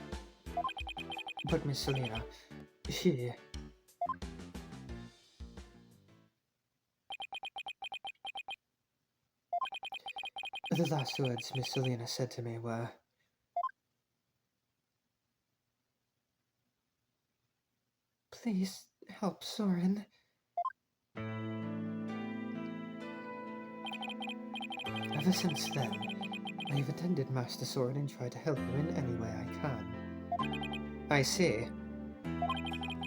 But Miss Selena, she... The last words Miss Selena said to me were... Please help Soren. Ever since then, I have attended Master Soren and tried to help him in any way I can. I see.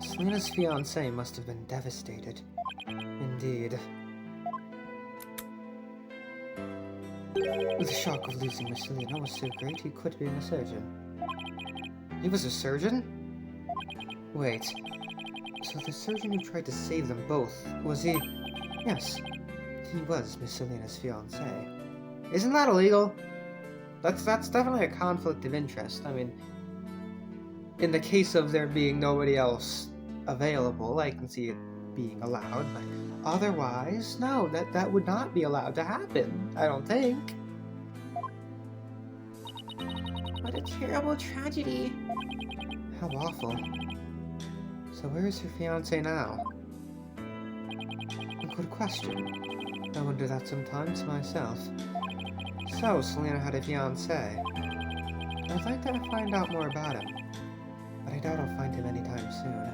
Selena's fiancé must have been devastated. Indeed. The shock of losing Miss Selena was so great he quit being a surgeon. He was a surgeon? Wait. So the surgeon who tried to save them both, was he... Yes. He was Miss Selena's fiancé. Isn't that illegal? That's definitely a conflict of interest. I mean, in the case of there being nobody else available, I can see it being allowed, but otherwise, no, that would not be allowed to happen, I don't think. What a terrible tragedy. How awful. So where is her fiancé now? A good question. I wonder that sometimes myself. So, Selena had a fiancé. I'd like to find out more about him, but I doubt I'll find him anytime soon.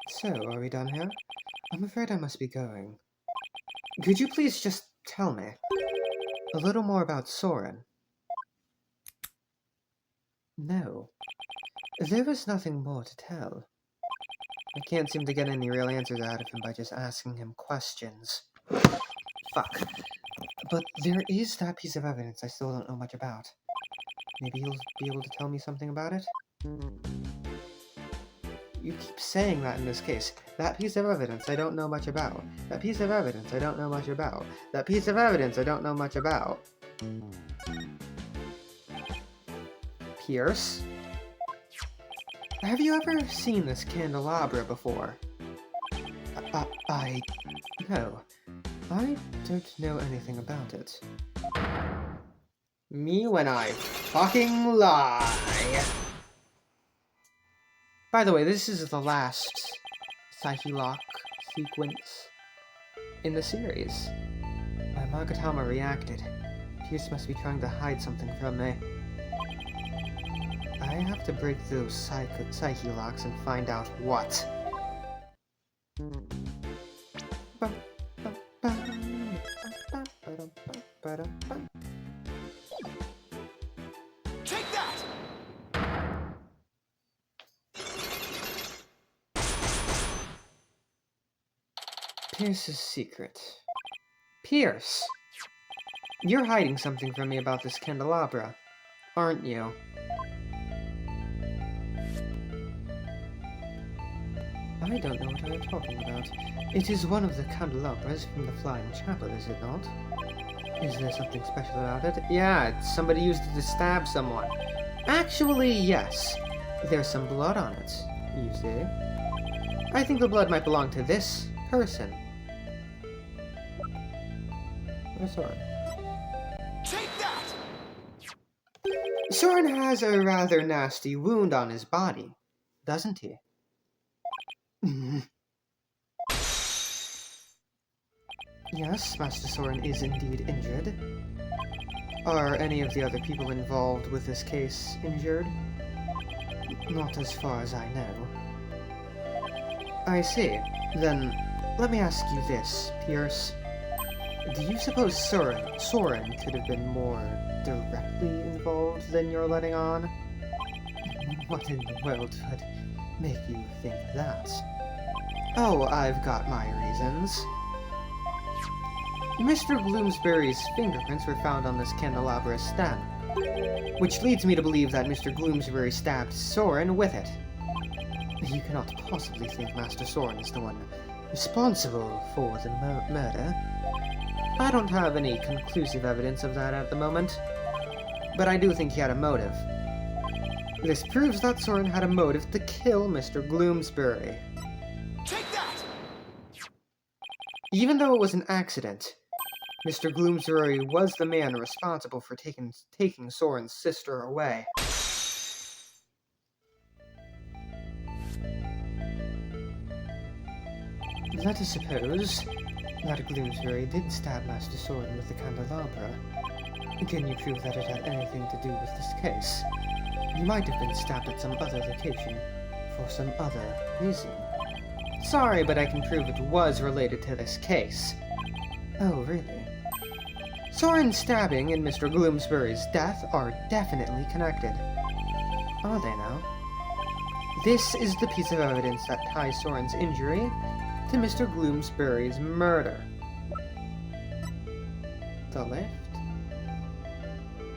So, are we done here? I'm afraid I must be going. Could you please just tell me a little more about Soren? No. There was nothing more to tell. I can't seem to get any real answers out of him by just asking him questions. Fuck. But there is that piece of evidence I still don't know much about. Maybe you'll be able to tell me something about it? You keep saying that in this case. That piece of evidence I don't know much about. That piece of evidence I don't know much about. That piece of evidence I don't know much about. Pierce? Have you ever seen this candelabra before? No. I don't know anything about it. Me when I fucking lie. By the way, this is the last Psyche Lock sequence in the series. Magatama reacted. Pierce must be trying to hide something from me. I have to break those Psyche Locks and find out what. Take that! Pierce's secret. Pierce! You're hiding something from me about this candelabra, aren't you? I don't know what I am talking about. It is one of the candelabras from the Flying Chapel, is it not? Is there something special about it? Yeah, somebody used it to stab someone. Actually, yes. There's some blood on it, you see. I think the blood might belong to this person. Or Soren. Take that! Soren has a rather nasty wound on his body, doesn't he? Yes, Master Soren is indeed injured. Are any of the other people involved with this case injured? Not as far as I know. I see. Then, let me ask you this, Pierce. Do you suppose Soren could have been more directly involved than you're letting on? What in the world would make you think that? Oh, I've got my reasons. Mr. Gloomsbury's fingerprints were found on this candelabra stem, which leads me to believe that Mr. Gloomsbury stabbed Soren with it. You cannot possibly think Master Soren is the one responsible for the murder. I don't have any conclusive evidence of that at the moment, but I do think he had a motive. This proves that Soren had a motive to kill Mr. Gloomsbury. Take that! Even though it was an accident, Mr. Gloomsbury was the man responsible for taking Soren's sister away. Let us suppose that Gloomsbury did stab Master Soren with the candelabra. Can you prove that it had anything to do with this case? He might have been stabbed at some other location for some other reason. Sorry, but I can prove it was related to this case. Oh, really? Soren's stabbing and Mr. Gloomsbury's death are definitely connected. Are they now? This is the piece of evidence that ties Soren's injury to Mr. Gloomsbury's murder. The lift?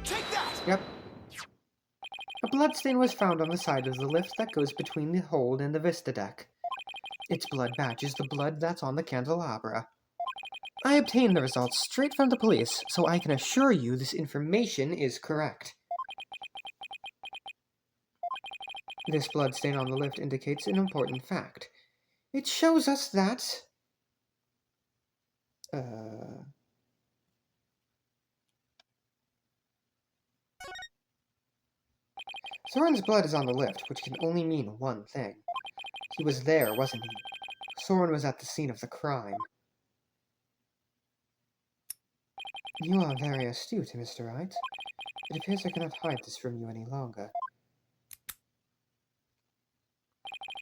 Take that! Yep. A bloodstain was found on the side of the lift that goes between the hold and the Vista deck. Its blood matches the blood that's on the candelabra. I obtained the results straight from the police, so I can assure you this information is correct. This bloodstain on the lift indicates an important fact. It shows us that... Soren's blood is on the lift, which can only mean one thing. He was there, wasn't he? Soren was at the scene of the crime. You are very astute, Mr. Wright. It appears I cannot hide this from you any longer.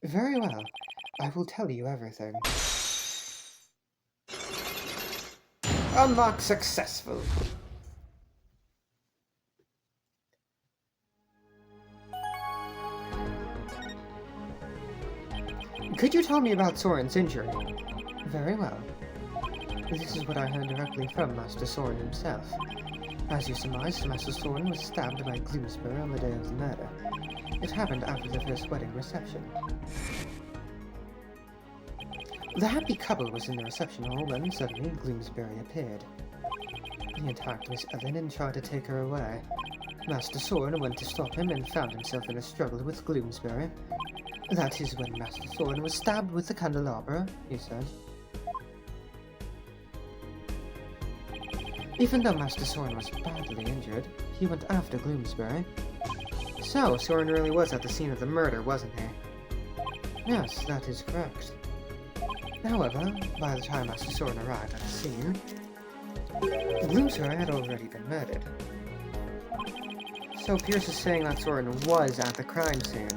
Very well. I will tell you everything. Unlock successful. Could you tell me about Soren's injury? Very well. This is what I heard directly from Master Soren himself. As you surmised, Master Soren was stabbed by Gloomsbury on the day of the murder. It happened after the first wedding reception. The happy couple was in the reception hall when suddenly Gloomsbury appeared. He attacked Miss Ellen and tried to take her away. Master Soren went to stop him and found himself in a struggle with Gloomsbury. That is when Master Soren was stabbed with the candelabra, he said. Even though Master Soren was badly injured, he went after Gloomsbury. So, Soren really was at the scene of the murder, wasn't he? Yes, that is correct. However, by the time Master Soren arrived at the scene, Gloomsbury had already been murdered. So Pierce is saying that Soren was at the crime scene,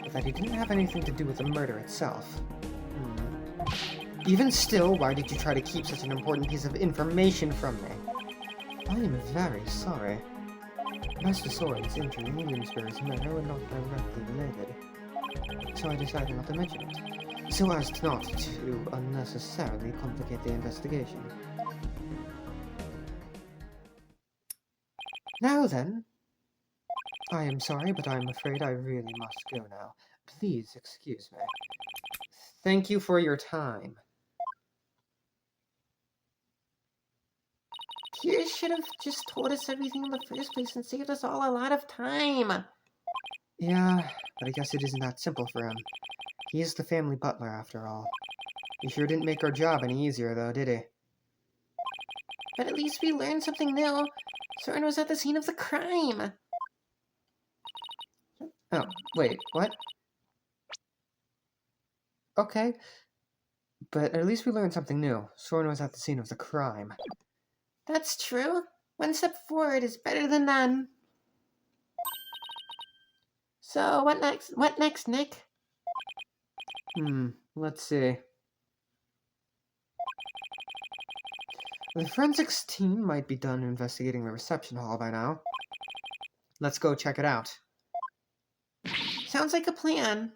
but that he didn't have anything to do with the murder itself. Even still, why did you try to keep such an important piece of information from me? I am very sorry. Master Soren's injury and Gloomsbury's murder were not directly related, so I decided not to mention it, so as not to unnecessarily complicate the investigation. Now then, I am sorry, but I'm afraid I really must go now. Please excuse me. Thank you for your time. Pierce should have just told us everything in the first place and saved us all a lot of time. Yeah, but I guess it isn't that simple for him. He is the family butler, after all. He sure didn't make our job any easier, though, did he? But at least we learned something new. Soren was at the scene of the crime. Oh, wait, what? Okay. But at least we learned something new. Soren was at the scene of the crime. That's true. One step forward is better than none. So, what next? What next, Nick? Let's see. The forensics team might be done investigating the reception hall by now. Let's go check it out. Sounds like a plan.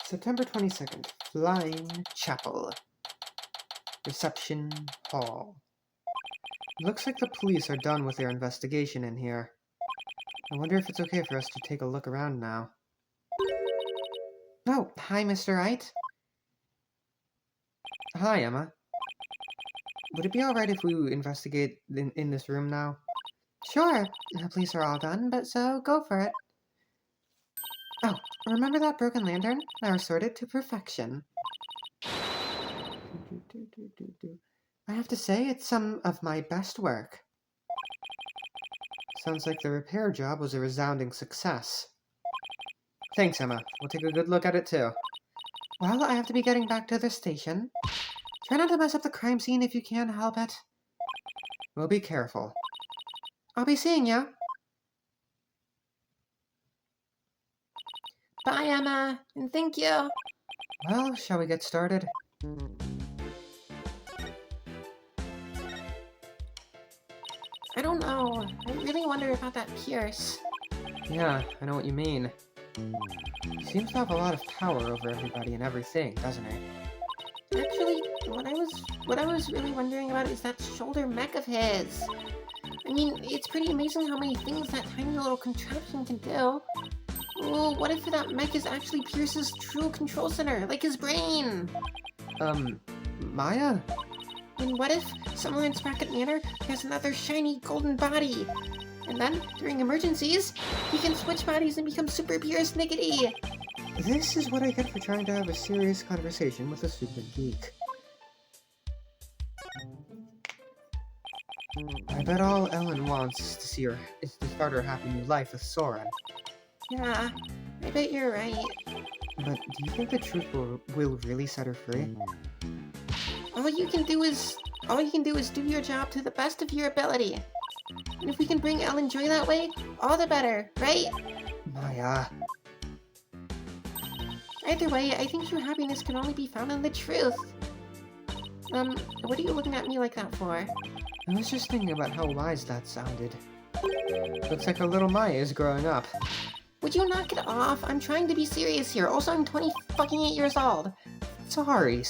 September 22nd, Flying Chapel. Reception Hall. Looks like the police are done with their investigation in here. I wonder if it's okay for us to take a look around now. Oh, hi, Mr. Wright. Hi, Emma. Would it be alright if we investigate in this room now? Sure. The police are all done, but so go for it. Oh, remember that broken lantern? I restored it to perfection. I have to say, it's some of my best work. Sounds like the repair job was a resounding success. Thanks, Emma. We'll take a good look at it, too. Well, I have to be getting back to the station. Try not to mess up the crime scene if you can help it. We'll be careful. I'll be seeing you. Bye, Emma, and thank you. Well, shall we get started? I don't know. I really wonder about that Pierce. Yeah, I know what you mean. He seems to have a lot of power over everybody and everything, doesn't he? Actually, what I was really wondering about is that shoulder mech of his. I mean, it's pretty amazing how many things that tiny little contraption can do. Well, what if that mech is actually Pierce's true control center, like his brain? Maya? And what if, somewhere in Sprocket Manor, he has another shiny golden body? And then, during emergencies, he can switch bodies and become Super Pierce Niggity! This is what I get for trying to have a serious conversation with a stupid geek. I bet all Ellen wants to see her is to start her happy new life with Soren. Yeah, I bet you're right. But do you think the truth will really set her free? All you can do is do your job to the best of your ability. And if we can bring Ellen joy that way, all the better, right? Maya. Either way, I think true happiness can only be found in the truth. What are you looking at me like that for? I was just thinking about how wise that sounded. Looks like our little Maya is growing up. Would you knock it off? I'm trying to be serious here. Also, I'm 28 years old. Sorry.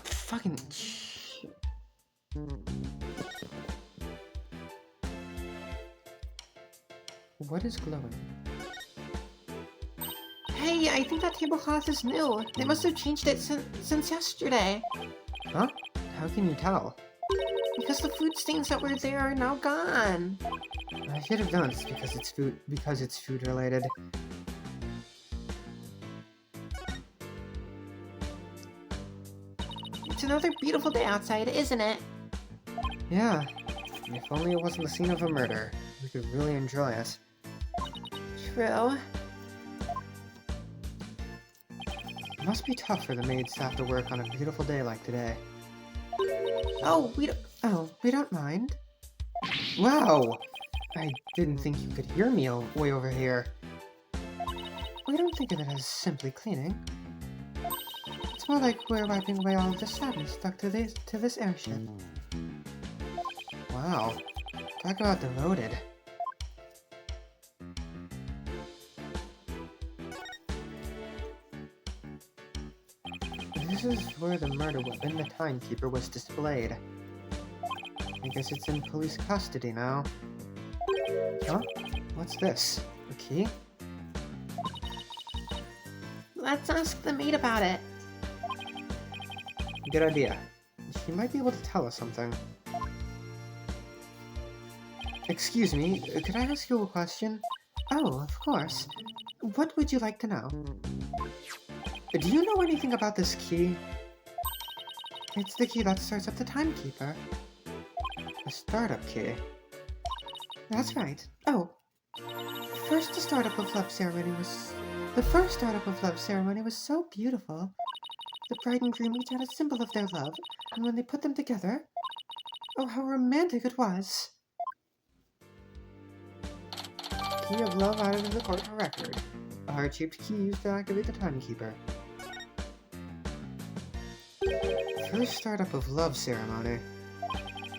Fucking shit. What is glowing? Hey, I think that tablecloth is new. They must have changed it since yesterday. Huh? How can you tell? Because the food stains that were there are now gone. I should have known it's because it's food related. It's another beautiful day outside, isn't it? Yeah. If only it wasn't the scene of a murder. We could really enjoy it. True. It must be tough for the maids to have to work on a beautiful day like today. Oh, we don't mind. Wow! I didn't think you could hear me way over here. We don't think of it as simply cleaning. It's more like we're wiping away all of the sadness stuck to this airship. Wow. Talk about devoted. is where the murder weapon, the timekeeper, was displayed. I guess it's in police custody now. Huh? What's this? A key? Let's ask the maid about it. Good idea. She might be able to tell us something. Excuse me, could I ask you a question? Oh, of course. What would you like to know? Do you know anything about this key? It's the key that starts up the timekeeper. A startup key? That's right. Oh, the first startup of love ceremony was so beautiful. The bride and groom each had a symbol of their love, and when they put them together, oh, how romantic it was. Key of love added to the court record. A heart-shaped key used to activate the timekeeper. First startup of love ceremony.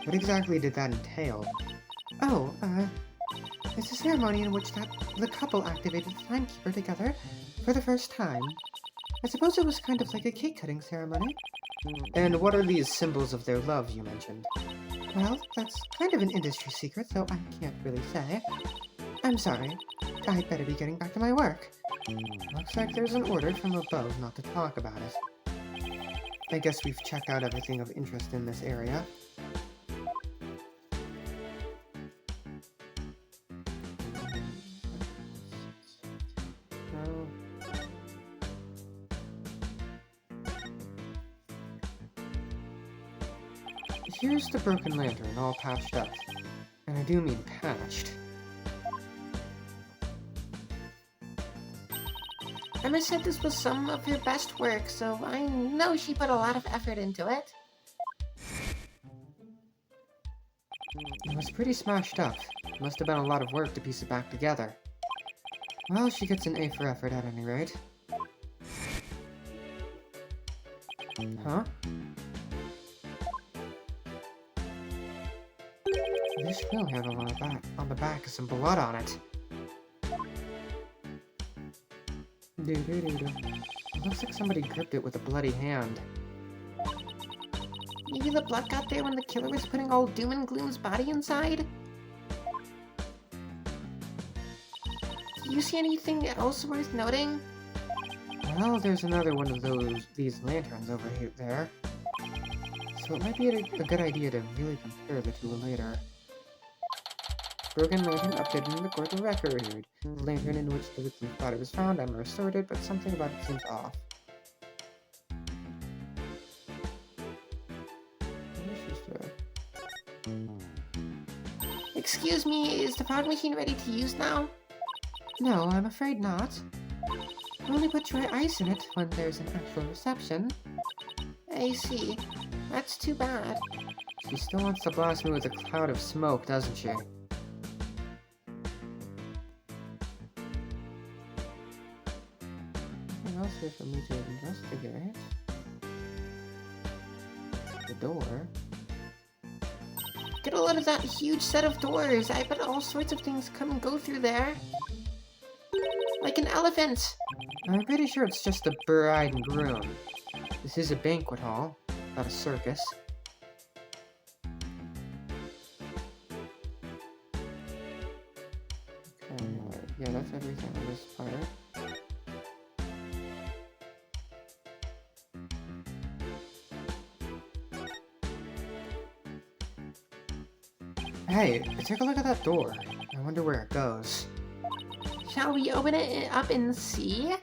What exactly did that entail? Oh, it's a ceremony in which the couple activated the timekeeper together for the first time. I suppose it was kind of like a cake-cutting ceremony. And what are these symbols of their love you mentioned? Well, that's kind of an industry secret, so I can't really say. I'm sorry. I'd better be getting back to my work. Looks like there's an order from above not to talk about it. I guess we've checked out everything of interest in this area. Here's the broken lantern, all patched up. And I do mean patched. Emma said this was some of her best work, so I know she put a lot of effort into it. It was pretty smashed up. Must have been a lot of work to piece it back together. Well, she gets an A for effort at any rate. Huh? This wheel handle on the back has some blood on it. It looks like somebody gripped it with a bloody hand. Maybe the blood got there when the killer was putting old Doom and Gloom's body inside? Do you see anything else worth noting? Well, there's another one of these lanterns over there. So it might be a good idea to really compare the two later. Broken lantern updated in the court record. The lantern in which the victim's body was found, I'm restored, but something about it seems off. Excuse me, is the fog machine ready to use now? No, I'm afraid not. We only put dry ice in it when there's an actual reception. I see. That's too bad. She still wants to blast me with a cloud of smoke, doesn't she? Nothing else here for me to investigate. The door. Get a load of that huge set of doors. I bet all sorts of things come and go through there. Like an elephant. I'm pretty sure it's just the bride and groom. This is a banquet hall, not a circus. Okay, yeah, that's everything on this part. Hey, take a look at that door. I wonder where it goes. Shall we open it up and see?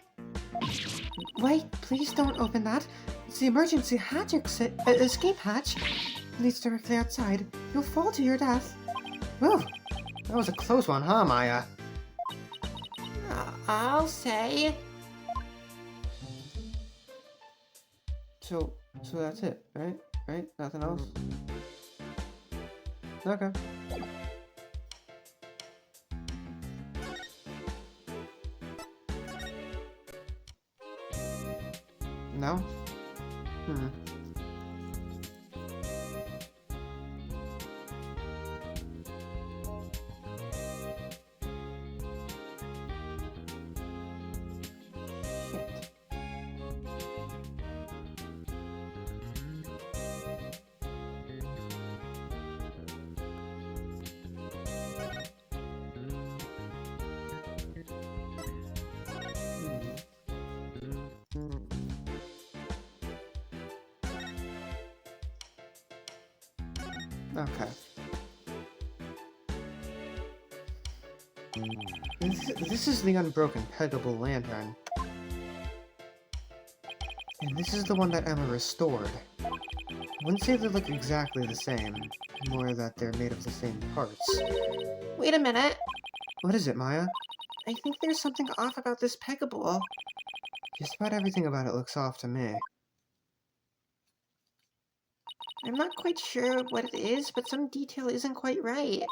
Wait, please don't open that. It's the emergency hatch escape hatch. It leads directly outside. You'll fall to your death. Whew, that was a close one, huh, Maya? I'll say. So that's it, right? Right? Nothing else? Okay. No? Shit. Okay. This is the unbroken peggable lantern. And this is the one that Emma restored. I wouldn't say they look exactly the same, more that they're made of the same parts. Wait a minute. What is it, Maya? I think there's something off about this peggable. Just about everything about it looks off to me. I'm not quite sure what it is, but some detail isn't quite right.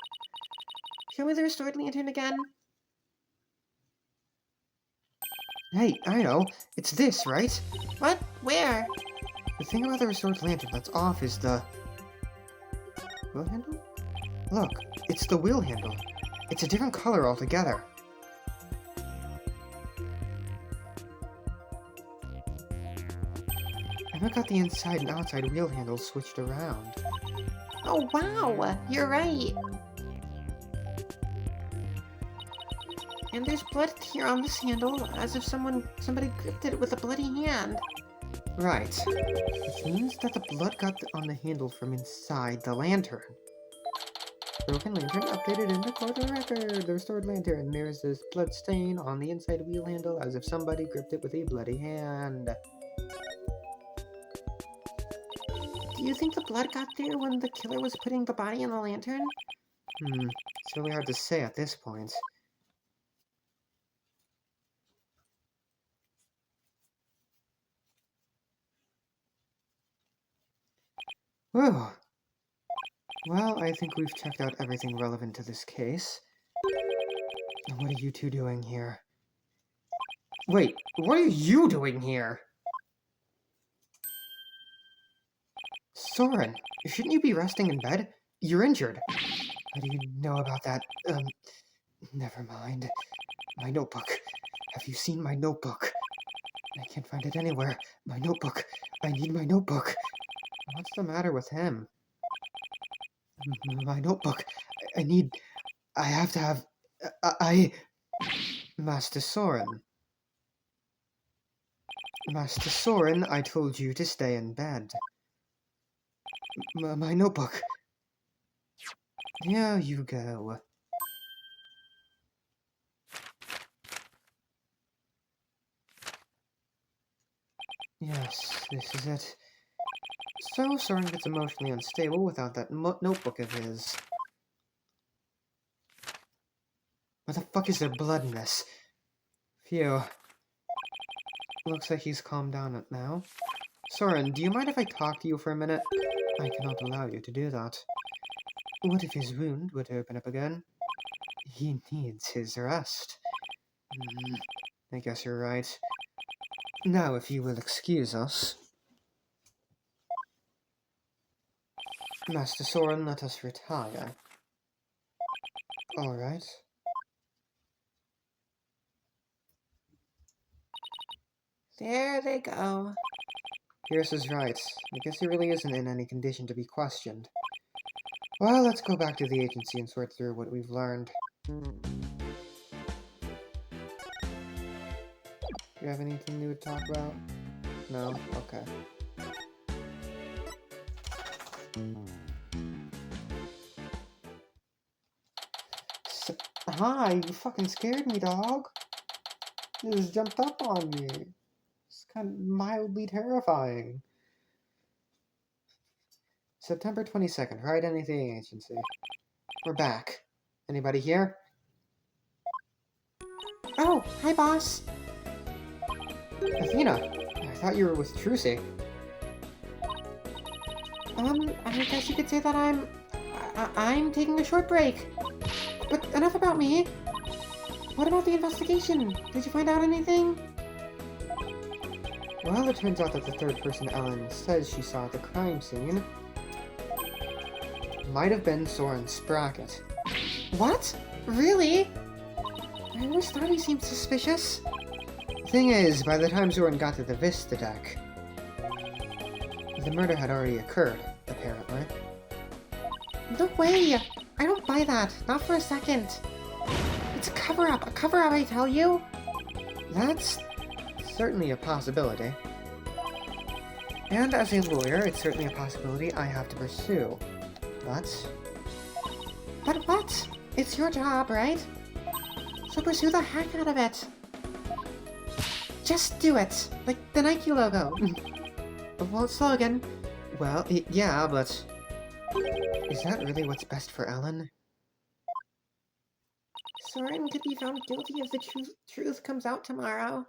Show me the restored lantern again. Hey, I know. It's this, right? What? Where? The thing about the restored lantern that's off is the... wheel handle? Look, it's the wheel handle. It's a different color altogether. Emma got the inside and outside wheel handles switched around. Oh, wow! You're right! And there's blood here on this handle, as if somebody gripped it with a bloody hand. Right. Which means that the blood got on the handle from inside the lantern. Broken lantern updated in the quarter record. The restored lantern mirrors this blood stain on the inside wheel handle as if somebody gripped it with a bloody hand. Do you think the blood got there when the killer was putting the body in the lantern? It's really hard to say at this point. Whew. Well, I think we've checked out everything relevant to this case. What are you two doing here? Wait, what are you doing here? Soren, shouldn't you be resting in bed? You're injured. How do you know about that? Never mind. My notebook. Have you seen my notebook? I can't find it anywhere. My notebook. I need my notebook. What's the matter with him? My notebook. I have to have... Master Soren. Master Soren, I told you to stay in bed. My notebook. Here you go. Yes, this is it. So Soren gets emotionally unstable without that notebook of his. Where the fuck is there blood in this? Phew. Looks like he's calmed down now. Soren, do you mind if I talk to you for a minute? I cannot allow you to do that. What if his wound were to open up again? He needs his rest. I guess you're right. Now, if you will excuse us. Master Soren, let us retire. Alright. There they go. Pierce is right. I guess he really isn't in any condition to be questioned. Well, let's go back to the agency and sort through what we've learned. You have anything new to talk about? No? Okay. Hi, you fucking scared me, dog. You just jumped up on me. It's kind of mildly terrifying. September 22nd, Wright Anything Agency. We're back. Anybody here? Oh, hi, boss. Athena, I thought you were with Trucy. I guess you could say that I'm taking a short break. But enough about me. What about the investigation? Did you find out anything? Well, it turns out that the third person Ellen says she saw at the crime scene might have been Soren Sprocket. What? Really? I always thought he seemed suspicious. Thing is, by the time Soren got to the Vista deck, the murder had already occurred, apparently. No way! I don't buy that. Not for a second. It's a cover-up. A cover-up, I tell you. That's certainly a possibility. And as a lawyer, it's certainly a possibility I have to pursue. But what? It's your job, right? So pursue the heck out of it. Just do it, like the Nike logo. Well, slogan. Well, yeah, but... Is that really what's best for Ellen? Soren could be found guilty if the truth comes out tomorrow.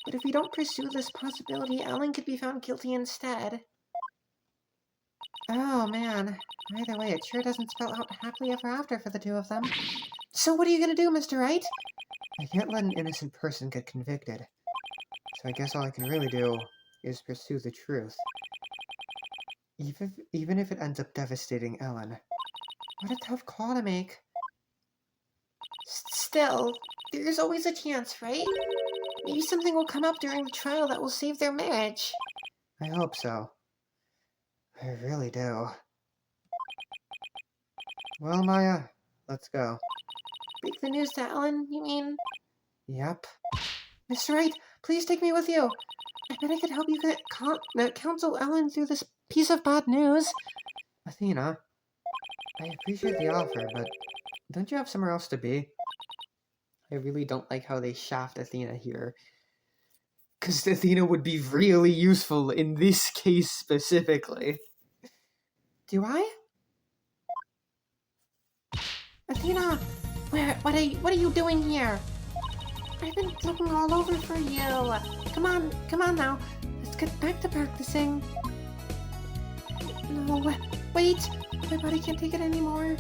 But if we don't pursue this possibility, Ellen could be found guilty instead. Oh, man. Either way, it sure doesn't spell out happily ever after for the two of them. So what are you gonna do, Mr. Wright? I can't let an innocent person get convicted. So I guess all I can really do is pursue the truth. Even if it ends up devastating Ellen. What a tough call to make. Still, there's always a chance, right? Maybe something will come up during the trial that will save their marriage. I hope so. I really do. Well, Maya, let's go. Break the news to Ellen, you mean? Yep. Mr. Wright, please take me with you. I bet I could help you counsel Ellen through this piece of bad news. Athena, I appreciate the offer, but don't you have somewhere else to be? I really don't like how they shaft Athena here. Because Athena would be really useful in this case specifically. Do I? Athena! What are you doing here? I've been looking all over for you. Come on now. Let's get back to practicing. No, wait. My body can't take it anymore.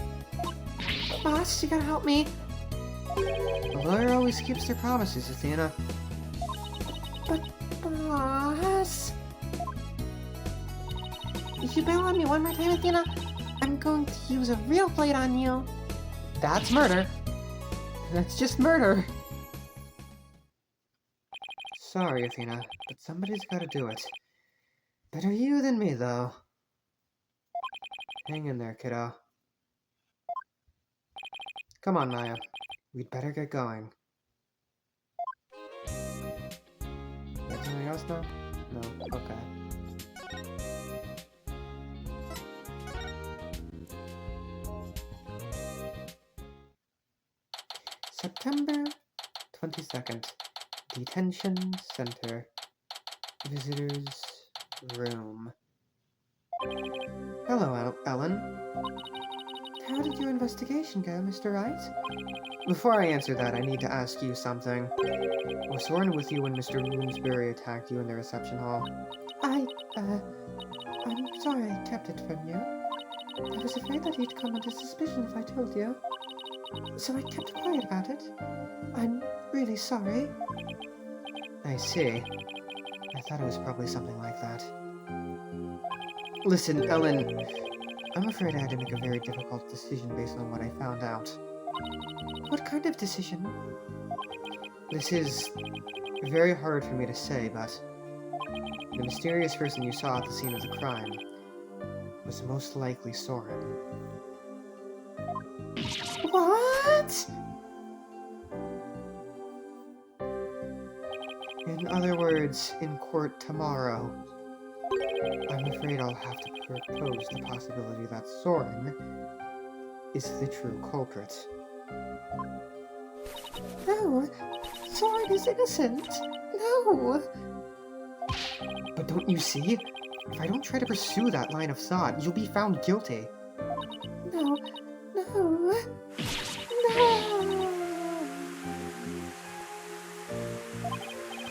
Boss, you gotta help me. A lawyer always keeps their promises, Athena. But, boss... If you bail on me one more time, Athena, I'm going to use a real blade on you. That's murder. That's just murder. Sorry, Athena, but somebody's gotta do it. Better you than me, though. Hang in there, kiddo. Come on, Maya. We'd better get going. Got something else now? No? Okay. September 22nd. Detention Center. Visitors Room. Hello, Ellen. How did your investigation go, Mr. Wright? Before I answer that, I need to ask you something. Was Soren with you when Mr. Bloomsbury attacked you in the reception hall? I'm sorry I kept it from you. I was afraid that he'd come under suspicion if I told you. So I kept quiet about it. I'm really sorry. I see. I thought it was probably something like that. Listen, Ellen, I'm afraid I had to make a very difficult decision based on what I found out. What kind of decision? This is very hard for me to say, but the mysterious person you saw at the scene of the crime was most likely Soren. What? In other words, in court tomorrow, I'm afraid I'll have to propose the possibility that Soren is the true culprit. No, Soren is innocent. No. But don't you see? If I don't try to pursue that line of thought, you'll be found guilty. No.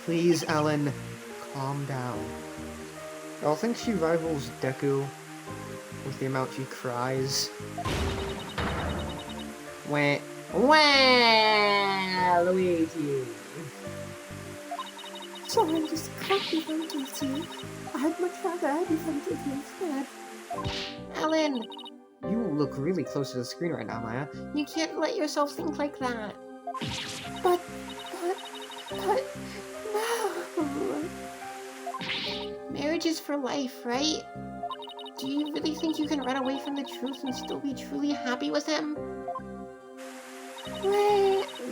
Please, Ellen, calm down. Y'all think she rivals Deku with the amount she cries? Wah, Luigi. Soren just can't be found guilty. I'd much rather be found guilty instead. Ellen, You look really close to the screen right now, Maya. you can't let yourself think like that. But, no. Marriage is for life, right? Do you really think you can run away from the truth and still be truly happy with him?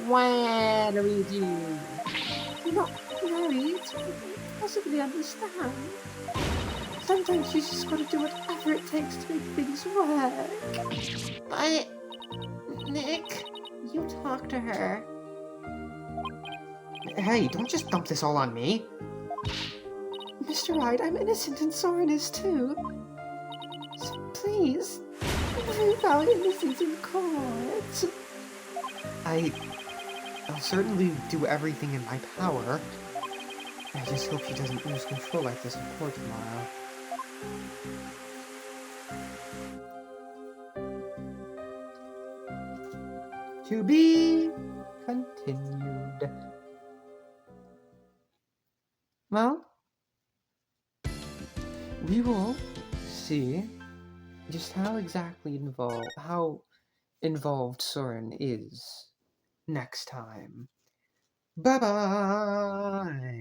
What do we do? You're not married. You can't possibly understand. Some sometimes she's just got to do whatever it takes to make things work. But, Nick, you talk to her. Hey, don't just dump this all on me. Mr. Wright, I'm innocent and Soren is too. So please, prove our innocence in court. I'll certainly do everything in my power. I just hope she doesn't lose control like this in court tomorrow. To be continued. Well, we will see just how involved Soren is next time. Bye-bye!